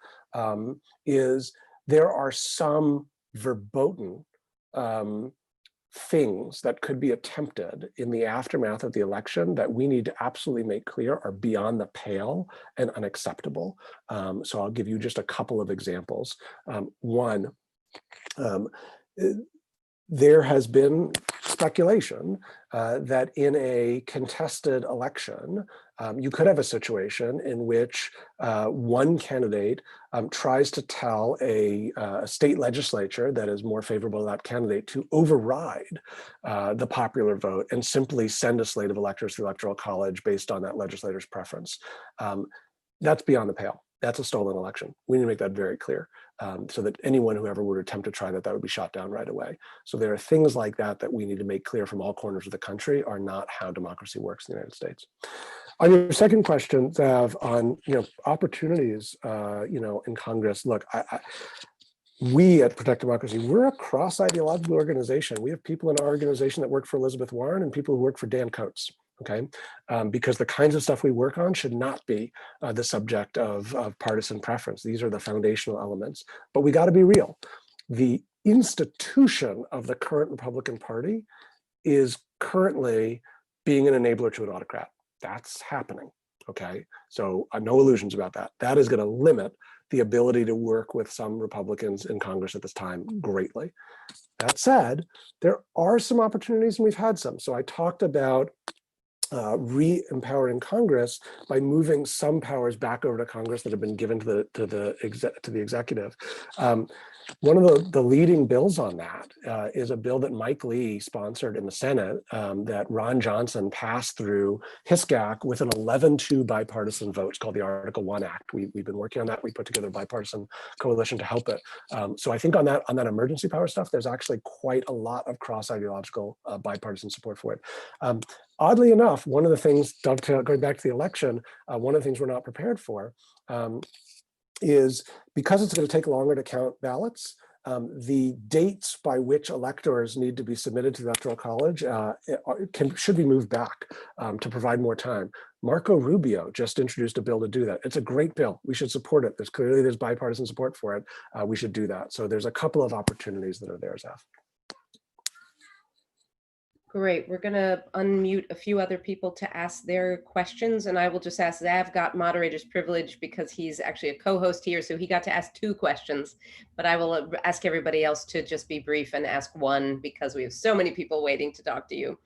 is there are some verboten things that could be attempted in the aftermath of the election that we need to absolutely make clear are beyond the pale and unacceptable. So I'll give you just a couple of examples. One, there has been speculation that in a contested election, you could have a situation in which one candidate tries to tell a state legislature that is more favorable to that candidate to override the popular vote and simply send a slate of electors to the Electoral College based on that legislator's preference. That's beyond the pale. That's a stolen election. We need to make that very clear. so that anyone who ever would attempt to try that, that would be shot down right away. So there are things like that that we need to make clear from all corners of the country are not how democracy works in the United States. On your second question, Zav, on opportunities, in Congress, look, we at Protect Democracy, we're a cross-ideological organization. We have people in our organization that work for Elizabeth Warren and people who work for Dan Coates, okay? Because the kinds of stuff we work on should not be the subject of partisan preference. These are the foundational elements, but we gotta be real. The institution of the current Republican Party is currently being an enabler to an autocrat. That's happening, okay? So no illusions about that. That is gonna limit the ability to work with some Republicans in Congress at this time greatly. That said, there are some opportunities and we've had some. So I talked about re-empowering Congress by moving some powers back over to Congress that have been given to the executive. One of the leading bills on that is a bill that Mike Lee sponsored in the Senate that Ron Johnson passed through HISCAC with an 11-2 bipartisan vote. It's called the Article 1 Act. We've been working on that. We put together a bipartisan coalition to help it. So I think on that emergency power stuff, there's actually quite a lot of cross-ideological bipartisan support for it. Oddly enough, one of the things, going back to the election, one of the things we're not prepared for is because it's going to take longer to count ballots, the dates by which electors need to be submitted to the Electoral College should be moved back to provide more time. Marco Rubio just introduced a bill to do that. It's a great bill. We should support it. There's bipartisan support for it. We should do that. So there's a couple of opportunities that are there, Zaf. Great. We're going to unmute a few other people to ask their questions, and I will just ask, Zav got moderator's privilege because he's actually a co-host here, so he got to ask 2 questions, but I will ask everybody else to just be brief and ask 1 because we have so many people waiting to talk to you.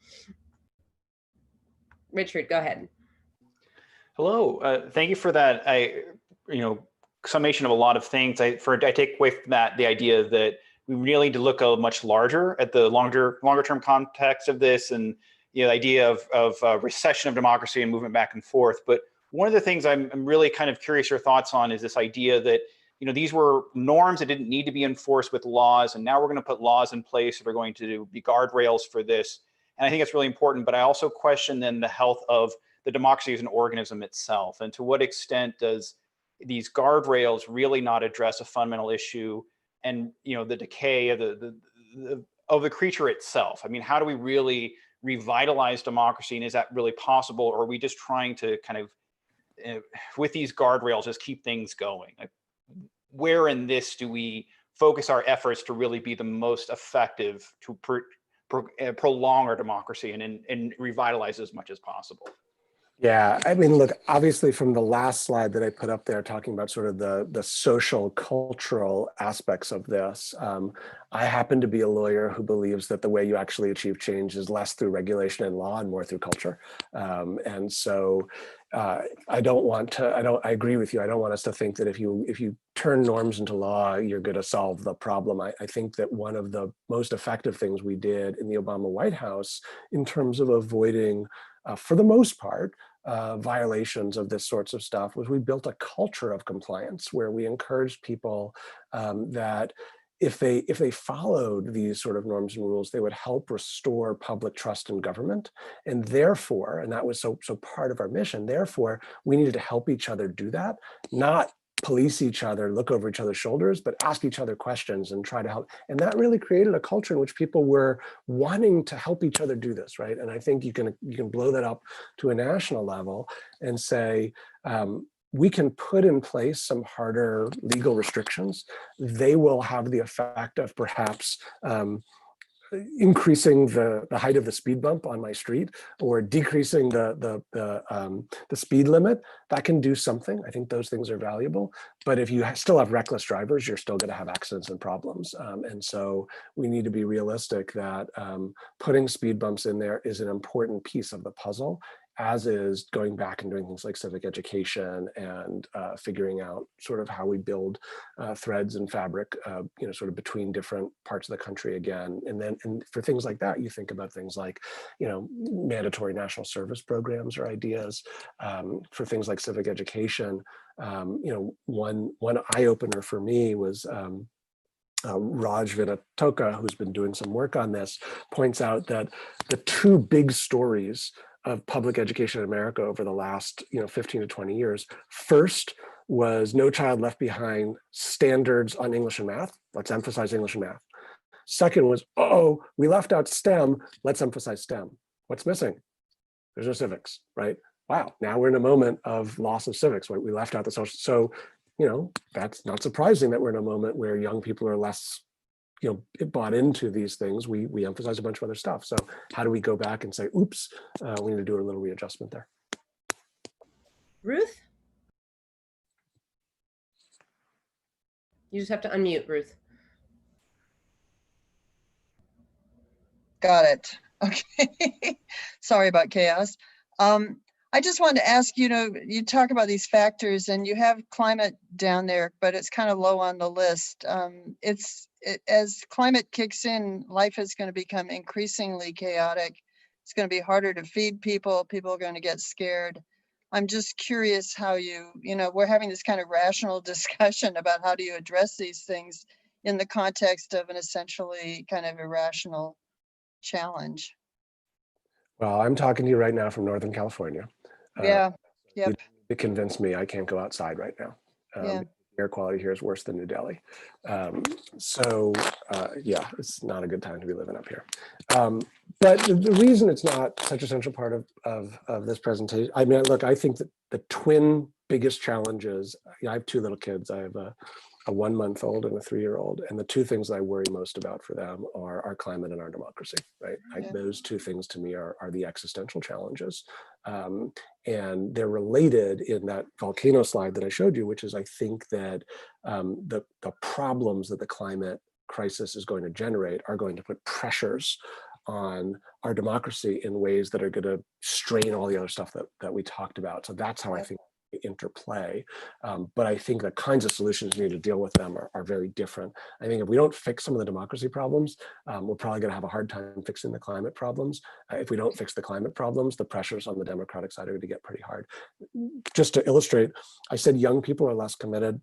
Richard, go ahead. Hello. Thank you for that. Summation of a lot of things. I take away from that the idea that we really need to look much larger at the longer term context of this, and the idea of recession of democracy and movement back and forth. But one of the things I'm really kind of curious your thoughts on is this idea that these were norms that didn't need to be enforced with laws, and now we're going to put laws in place that are going to be guardrails for this. And I think it's really important. But I also question then the health of the democracy as an organism itself, and to what extent does these guardrails really not address a fundamental issue and the decay of the creature itself? I mean, how do we really revitalize democracy, and is that really possible, or are we just trying to kind of with these guardrails just keep things going? Like, where in this do we focus our efforts to really be the most effective to prolong our democracy and revitalize as much as possible? Yeah, I mean, look, obviously from the last slide that I put up there talking about sort of the social, cultural aspects of this, I happen to be a lawyer who believes that the way you actually achieve change is less through regulation and law and more through culture. And so I agree with you. I don't want us to think that if you turn norms into law, you're going to solve the problem. I think that one of the most effective things we did in the Obama White House in terms of avoiding for the most part, violations of this sorts of stuff was we built a culture of compliance where we encouraged people that if they followed these sort of norms and rules, they would help restore public trust in government. And therefore, and that was so part of our mission, therefore, we needed to help each other do that, not police each other, look over each other's shoulders, but ask each other questions and try to help. And that really created a culture in which people were wanting to help each other do this, right? And I think you can blow that up to a national level and say, we can put in place some harder legal restrictions. They will have the effect of perhaps increasing the height of the speed bump on my street or decreasing the speed limit. That can do something. I think those things are valuable. But if you still have reckless drivers, you're still going to have accidents and problems. And so we need to be realistic that putting speed bumps in there is an important piece of the puzzle, as is going back and doing things like civic education and figuring out sort of how we build threads and fabric, sort of between different parts of the country again. And for things like that, you think about things like, mandatory national service programs or ideas. For things like civic education, One eye opener for me was Raj Vinatoka, who's been doing some work on this, points out that the two big stories of public education in America over the last 15 to 20 years. First was No Child Left Behind standards on English and math. Let's emphasize English and math. Second was, oh, we left out STEM. Let's emphasize STEM. What's missing? There's no civics, right? Wow, now we're in a moment of loss of civics. Right? We left out the social. So, that's not surprising that we're in a moment where young people are less bought into these things. We emphasize a bunch of other stuff. So how do we go back and say, oops, we need to do a little readjustment there. Ruth? You just have to unmute, Ruth. Got it. Okay. Sorry about chaos. I just wanted to ask, you talk about these factors and you have climate down there, but it's kind of low on the list. As climate kicks in, life is going to become increasingly chaotic. It's going to be harder to feed people. People are going to get scared. I'm just curious how we're having this kind of rational discussion about how do you address these things in the context of an essentially kind of irrational challenge. Well, I'm talking to you right now from Northern California. Yeah. You to convince me I can't go outside right now. Yeah. Air quality here is worse than New Delhi. Yeah, it's not a good time to be living up here. But the reason it's not such a central part of this presentation, I mean, look, I think that the twin biggest challenges, I have two little kids. I have a 1-month-old and a 3-year-old, and the two things that I worry most about for them are our climate and our democracy, right? Yeah. Those two things to me are the existential challenges. And they're related in that volcano slide that I showed you, which is I think that the problems that the climate crisis is going to generate are going to put pressures on our democracy in ways that are going to strain all the other stuff that we talked about. So that's how I think interplay. But I think the kinds of solutions we need to deal with them are very different. I think if we don't fix some of the democracy problems, we're probably going to have a hard time fixing the climate problems. If we don't fix the climate problems, the pressures on the Democratic side are going to get pretty hard. Just to illustrate, I said young people are less committed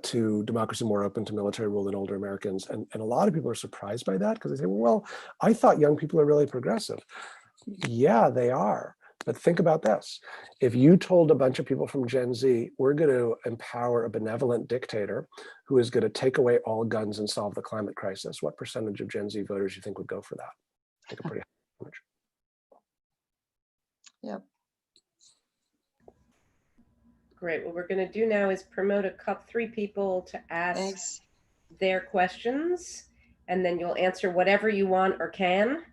to democracy, more open to military rule than older Americans. And a lot of people are surprised by that because they say, well, I thought young people are really progressive. Yeah, they are. But think about this. If you told a bunch of people from Gen Z, we're going to empower a benevolent dictator who is going to take away all guns and solve the climate crisis, what percentage of Gen Z voters you think would go for that? I think a pretty high percentage. Yep. Great. What we're going to do now is promote three people to ask their questions, and then you'll answer whatever you want or can.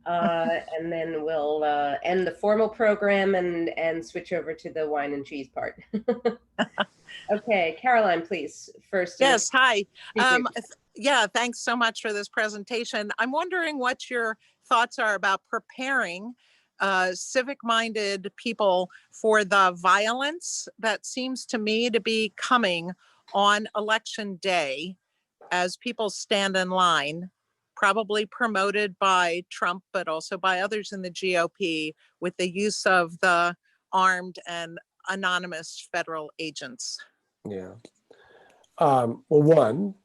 And then we'll end the formal program and switch over to the wine and cheese part. Okay, Caroline, please, first. Yes, hi. Yeah, thanks so much for this presentation. I'm wondering what your thoughts are about preparing civic-minded people for the violence that seems to me to be coming on election day as people stand in line, probably promoted by Trump, but also by others in the GOP, with the use of the armed and anonymous federal agents. Yeah. Well, one,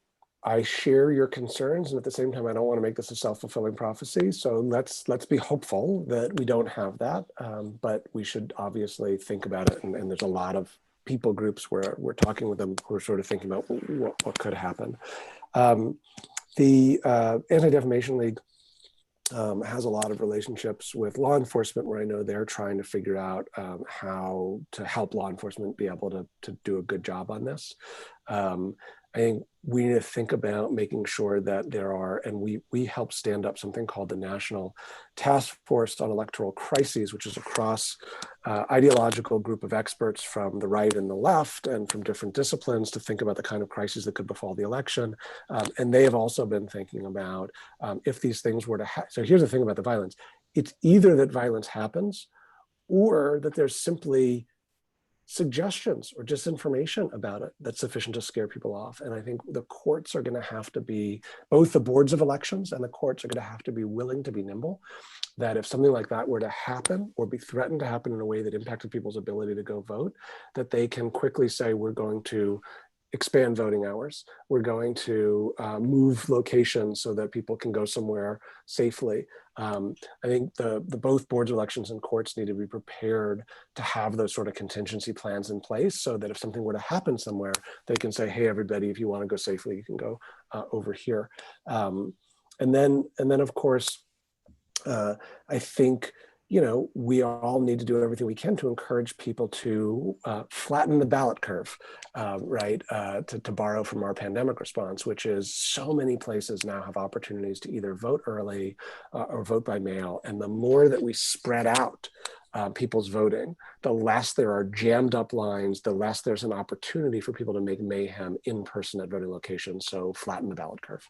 I share your concerns, and at the same time, I don't want to make this a self-fulfilling prophecy. So let's be hopeful that we don't have that, but we should obviously think about it. And there's a lot of people groups where we're talking with them who are sort of thinking about what could happen. The Anti-Defamation League has a lot of relationships with law enforcement where I know they're trying to figure out how to help law enforcement be able to do a good job on this. I think we need to think about making sure that there are, and we help stand up something called the National Task Force on Electoral Crises, which is a cross ideological group of experts from the right and the left and from different disciplines to think about the kind of crises that could befall the election. And they have also been thinking about if these things were to happen. So here's the thing about the violence. It's either that violence happens or that there's simply suggestions or disinformation about it that's sufficient to scare people off. And I think the courts are going to have to be, both the boards of elections and the courts are going to have to be willing to be nimble, that if something like that were to happen or be threatened to happen in a way that impacted people's ability to go vote, that they can quickly say, we're going to expand voting hours. We're going to move locations so that people can go somewhere safely. I think the both boards of elections and courts need to be prepared to have those sort of contingency plans in place so that if something were to happen somewhere, they can say, hey, everybody, if you want to go safely, you can go over here. And then of course, I think, you know, we all need to do everything we can to encourage people to flatten the ballot curve, right? To borrow from our pandemic response, which is so many places now have opportunities to either vote early or vote by mail. And the more that we spread out people's voting, the less there are jammed up lines, the less there's an opportunity for people to make mayhem in person at voting locations. So flatten the ballot curve.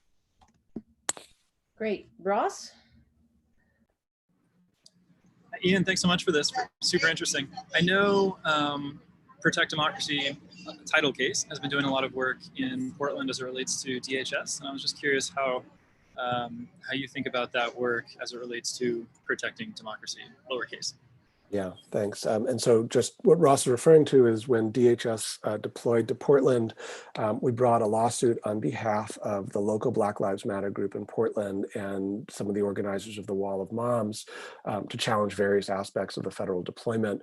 Great. Ross? Ian, thanks so much for this. Super interesting. I know Protect Democracy title case has been doing a lot of work in Portland as it relates to DHS, and I was just curious how you think about that work as it relates to protecting democracy, lowercase. Yeah, thanks. And so just what Ross is referring to is when DHS deployed to Portland, we brought a lawsuit on behalf of the local Black Lives Matter group in Portland and some of the organizers of the Wall of Moms to challenge various aspects of the federal deployment.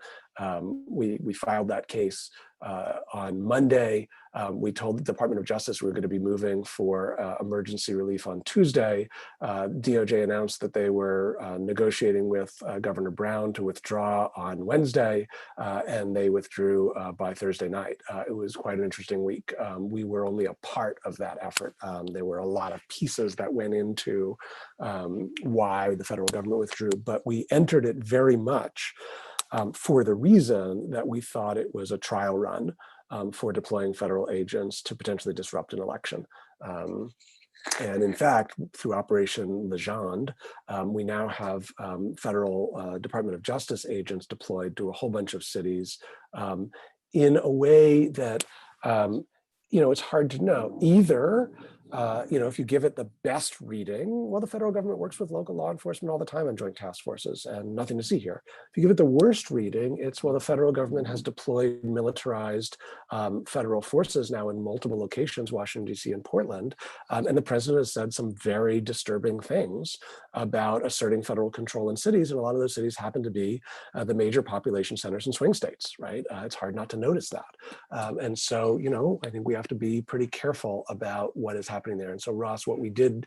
We filed that case on Monday. We told the Department of Justice we were going to be moving for emergency relief on Tuesday. DOJ announced that they were negotiating with Governor Brown to withdraw on Wednesday, and they withdrew by Thursday night. It was quite an interesting week. We were only a part of that effort. There were a lot of pieces that went into why the federal government withdrew, but we entered it very much for the reason that we thought it was a trial run for deploying federal agents to potentially disrupt an election. And in fact, through Operation Legendre, we now have federal Department of Justice agents deployed to a whole bunch of cities in a way that, you know, it's hard to know. Either, you know, if you give it the best reading, well, the federal government works with local law enforcement all the time on joint task forces and nothing to see here. If you give it the worst reading, it's, well, the federal government has deployed militarized federal forces now in multiple locations, Washington, D.C. and Portland. And the president has said some very disturbing things about asserting federal control in cities. And a lot of those cities happen to be the major population centers in swing states, right? It's hard not to notice that. And so, you know, I think we have to be pretty careful about what is happening there. And so, Ross, what we did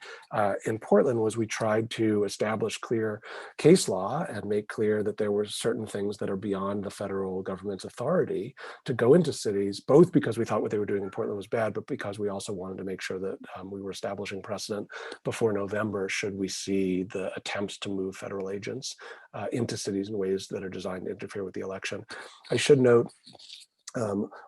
in Portland was we tried to establish clear case law and make clear that there were certain things that are beyond the federal government's authority to go into cities, both because we thought what they were doing in Portland was bad, but because we also wanted to make sure that we were establishing precedent before November should we see the attempts to move federal agents into cities in ways that are designed to interfere with the election. I should note,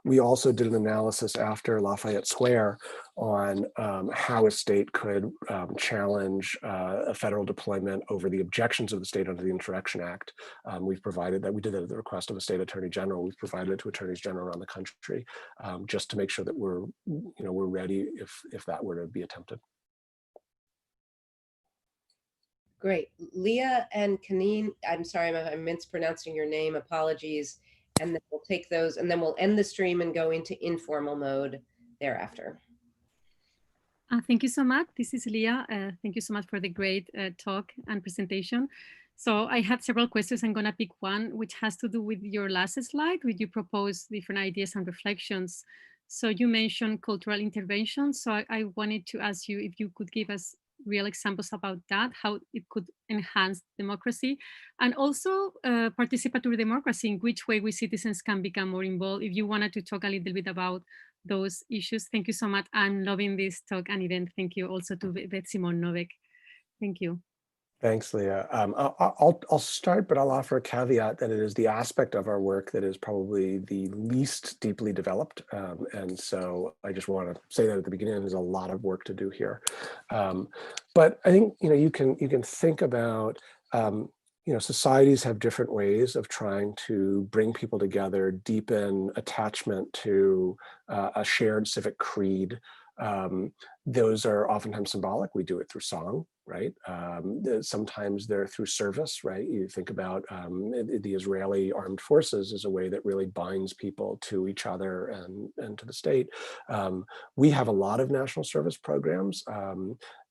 we also did an analysis after Lafayette Square on how a state could challenge a federal deployment over the objections of the state under the Insurrection Act. We've provided that. We did that at the request of a state attorney general. We've provided it to attorneys general around the country just to make sure that we're ready if that were to be attempted. Great. Leah and Kaneen, I'm sorry, I'm mispronouncing your name, apologies. And then we'll take those and then we'll end the stream and go into informal mode thereafter. Thank you so much. This is Leah. Thank you so much for the great talk and presentation. So I have several questions. I'm gonna pick one, which has to do with your last slide, where you propose different ideas and reflections. So you mentioned cultural intervention. So I wanted to ask you if you could give us real examples about that, how it could enhance democracy, and also participatory democracy, in which way we citizens can become more involved. If you wanted to talk a little bit about those issues. Thank you so much. I'm loving this talk and event. Thank you also to Beth Simon Novak. Thank you. Thanks, Leah. I'll start, but I'll offer a caveat that it is the aspect of our work that is probably the least deeply developed. And so I just want to say that at the beginning, there's a lot of work to do here. But I think you can think about societies have different ways of trying to bring people together, deepen attachment to a shared civic creed. Those are oftentimes symbolic. We do it through song, right? Sometimes they're through service, right? You think about the Israeli armed forces as a way that really binds people to each other and to the state. We have a lot of national service programs.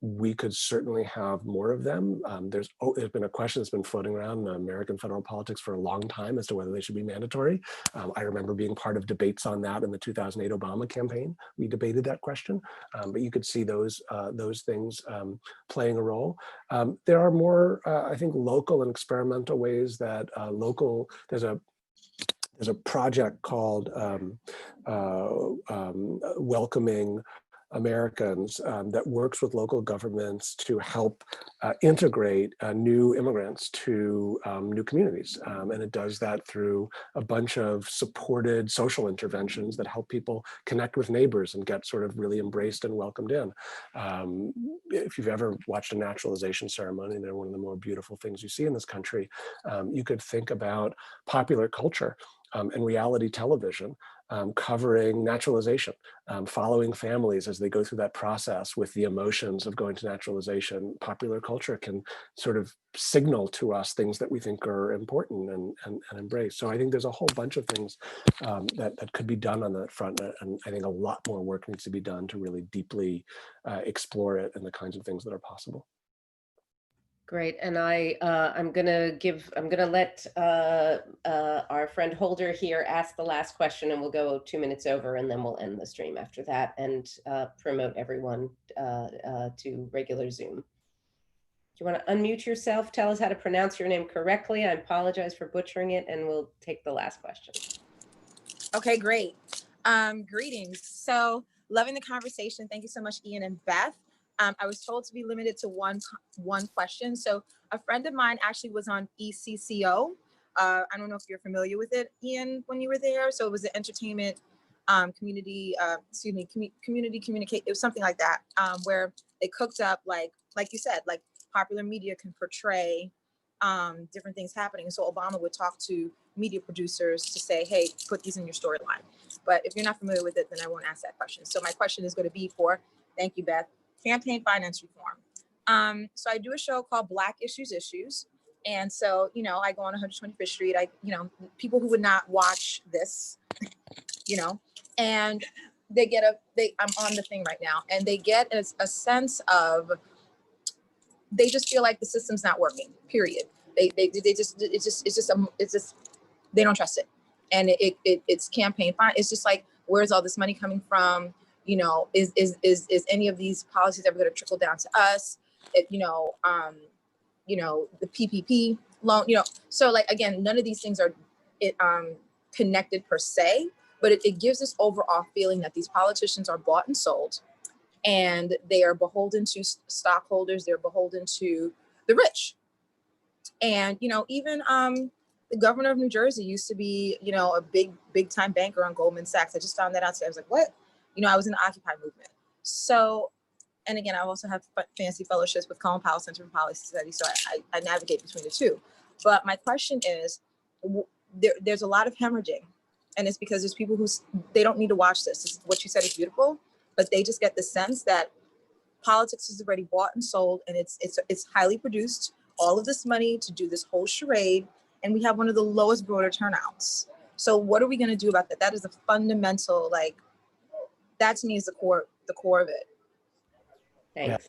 We could certainly have more of them. There's been a question that's been floating around in American federal politics for a long time as to whether they should be mandatory. I remember being part of debates on that in the 2008 Obama campaign. We debated that question, but you could see those things playing a role. There are more, I think, local and experimental ways that there's a project called Welcoming Americans that works with local governments to help integrate new immigrants to new communities. And it does that through a bunch of supported social interventions that help people connect with neighbors and get sort of really embraced and welcomed in. If you've ever watched a naturalization ceremony, they're one of the more beautiful things you see in this country. You could think about popular culture and reality television covering naturalization, following families as they go through that process with the emotions of going to naturalization. Popular culture can sort of signal to us things that we think are important and embrace. So I think there's a whole bunch of things that could be done on that front. And I think a lot more work needs to be done to really deeply explore it and the kinds of things that are possible. Great, and I'm gonna let our friend Holder here ask the last question, and we'll go 2 minutes over, and then we'll end the stream after that, and promote everyone to regular Zoom. Do you want to unmute yourself? Tell us how to pronounce your name correctly. I apologize for butchering it, and we'll take the last question. Okay, great. Greetings. So, loving the conversation. Thank you so much, Ian and Beth. I was told to be limited to one question. So a friend of mine actually was on ECCO. I don't know if you're familiar with it, Ian, when you were there. So it was an entertainment community communicate. It was something like that, where they cooked up, like you said, like popular media can portray different things happening. So Obama would talk to media producers to say, hey, put these in your storyline. But if you're not familiar with it, then I won't ask that question. So my question is going to be for, thank you, Beth, campaign finance reform. So I do a show called Black Issues. And so, I go on 125th Street. People who would not watch this, and they get I'm on the thing right now, and they get a sense of, they just feel like the system's not working, period. They don't trust it. And it's campaign fine. It's just like, where's all this money coming from? Is any of these policies ever going to trickle down to us? The PPP loan, so like, again, none of these things are connected per se, but it gives this overall feeling that these politicians are bought and sold, and they are beholden to stockholders. They're beholden to the rich. And, even the governor of New Jersey used to be, a big time banker on Goldman Sachs. I just found that out today. I was like, what? I was in the Occupy movement. So, and again, I also have fancy fellowships with Colin Powell Center for Policy Studies. So I navigate between the two. But my question is, there's a lot of hemorrhaging. And it's because there's people they don't need to watch this. What you said is beautiful, but they just get the sense that politics is already bought and sold, and it's highly produced. All of this money to do this whole charade, and we have one of the lowest voter turnouts. So what are we going to do about that? That is a fundamental, that to me is the core of it. Thanks.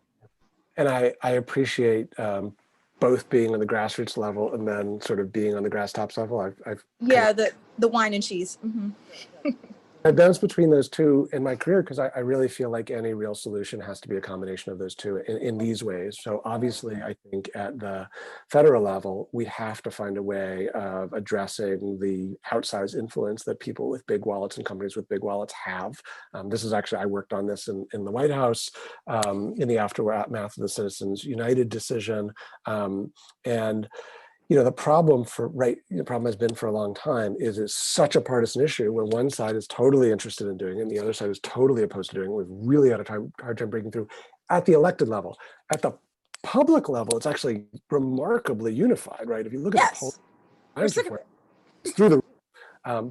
Yeah. And I appreciate both being on the grassroots level and then sort of being on the grass tops level. The wine and cheese. Mm-hmm. I bounce between those two in my career because I really feel like any real solution has to be a combination of those two in these ways. So obviously, I think at the federal level, we have to find a way of addressing the outsized influence that people with big wallets and companies with big wallets have. This is actually, I worked on this in the White House in the aftermath of the Citizens United decision. The problem has been for a long time is it's such a partisan issue where one side is totally interested in doing it and the other side is totally opposed to doing it. We've really had a hard time breaking through at the elected level. At the public level, it's actually remarkably unified, right? If you look at the poll, it's through the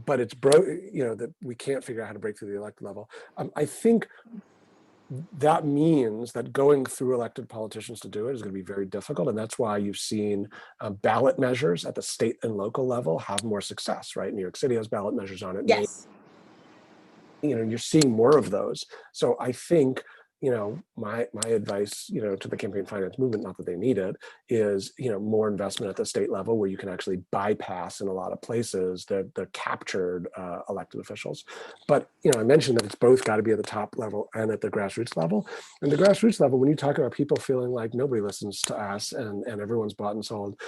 but it's that we can't figure out how to break through the elected level. I think that means that going through elected politicians to do it is going to be very difficult, and that's why you've seen ballot measures at the state and local level have more success, right? New York City has ballot measures on it. Yes. You're seeing more of those. So I think my advice to the campaign finance movement, not that they need it, is more investment at the state level where you can actually bypass in a lot of places the captured elected officials. But I mentioned that it's both got to be at the top level and at the grassroots level. And the grassroots level, when you talk about people feeling like nobody listens to us and everyone's bought and sold,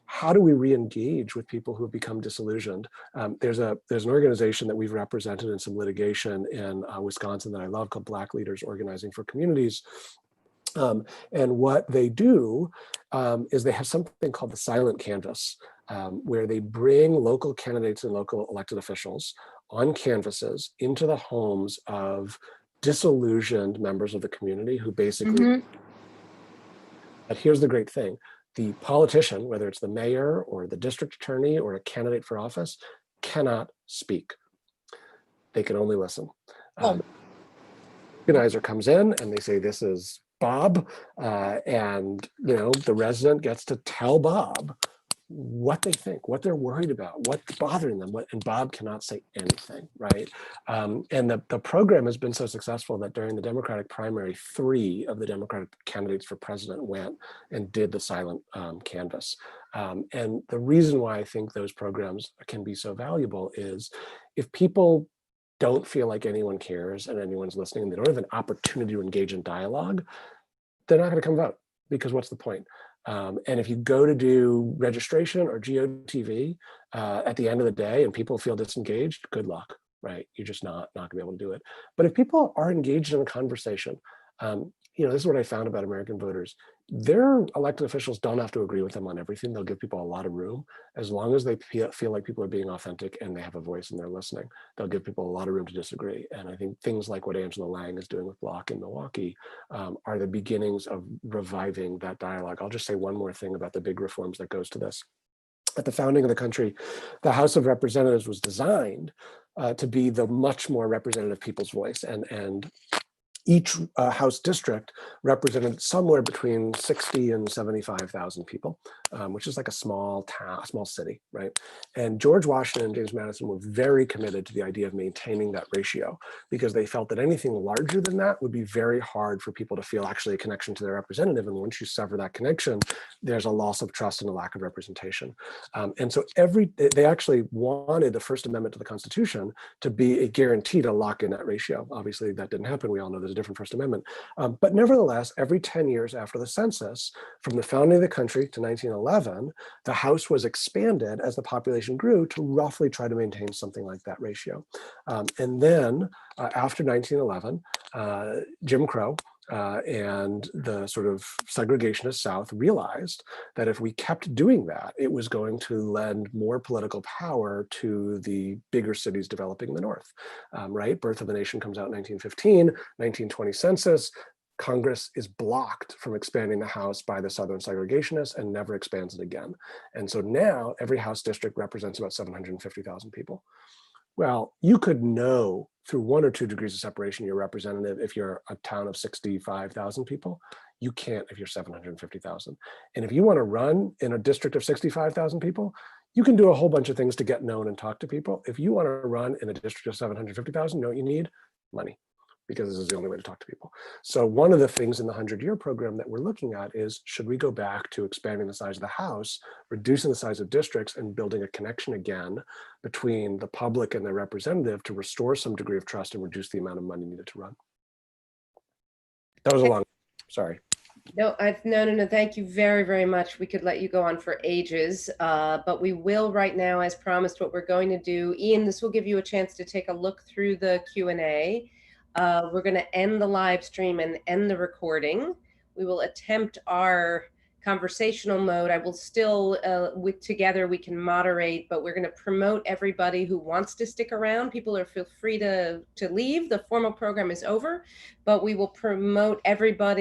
how do we re-engage with people who have become disillusioned? There's an organization that we've represented in some litigation in Wisconsin that I love called Black Leaders Organizing for Communities. And what they do is they have something called the silent canvas, where they bring local candidates and local elected officials on canvases into the homes of disillusioned members of the community who basically, but here's the great thing, the politician, whether it's the mayor or the district attorney or a candidate for office, cannot speak. They can only listen. Organizer comes in and they say, this is Bob, and the resident gets to tell Bob what they think, what they're worried about, what's bothering them, and Bob cannot say anything, right? And the program has been so successful that during the Democratic primary, 3 of the Democratic candidates for president went and did the silent canvass. And the reason why I think those programs can be so valuable is if people don't feel like anyone cares and anyone's listening, and they don't have an opportunity to engage in dialogue, they're not going to come vote, because what's the point? And if you go to do registration or GOTV at the end of the day and people feel disengaged, good luck, right? You're just not going to be able to do it. But if people are engaged in a conversation, this is what I found about American voters. Their elected officials don't have to agree with them on everything. They'll give people a lot of room. As long as they feel like people are being authentic and they have a voice and they're listening, they'll give people a lot of room to disagree. And I think things like what Angela Lang is doing with Block in Milwaukee are the beginnings of reviving that dialogue. I'll just say one more thing about the big reforms that goes to this. At the founding of the country, the House of Representatives was designed to be the much more representative people's voice. And each House district represented somewhere between 60 and 75,000 people, which is like a small town, small city, right? And George Washington and James Madison were very committed to the idea of maintaining that ratio, because they felt that anything larger than that would be very hard for people to feel actually a connection to their representative. And once you sever that connection, there's a loss of trust and a lack of representation. And so they actually wanted the First Amendment to the Constitution to be a guarantee to lock in that ratio. Obviously, that didn't happen. We all know there's a different First Amendment. But nevertheless, every 10 years after the census, from the founding of the country to 1911, the House was expanded as the population grew to roughly try to maintain something like that ratio. And then after 1911, Jim Crow and the sort of segregationist South realized that if we kept doing that, it was going to lend more political power to the bigger cities developing in the North, right? Birth of the Nation comes out in 1915, 1920 census. Congress is blocked from expanding the House by the Southern segregationists and never expands it again. And so now every House district represents about 750,000 people. Well, you could know through 1 or 2 degrees of separation your representative if you're a town of 65,000 people. You can't if you're 750,000. And if you want to run in a district of 65,000 people, you can do a whole bunch of things to get known and talk to people. If you want to run in a district of 750,000, you know what you need? Money, because this is the only way to talk to people. So one of the things in the 100-year program that we're looking at is, should we go back to expanding the size of the House, reducing the size of districts, and building a connection again between the public and their representative to restore some degree of trust and reduce the amount of money needed to run? That was a long, sorry. No, no. Thank you very, very much. We could let you go on for ages, but we will right now, as promised, what we're going to do. Ian, this will give you a chance to take a look through the Q&A. We're going to end the live stream and end the recording. We will attempt our conversational mode. I will still, together we can moderate, but we're going to promote everybody who wants to stick around. People are feel free to leave. The formal program is over, but we will promote everybody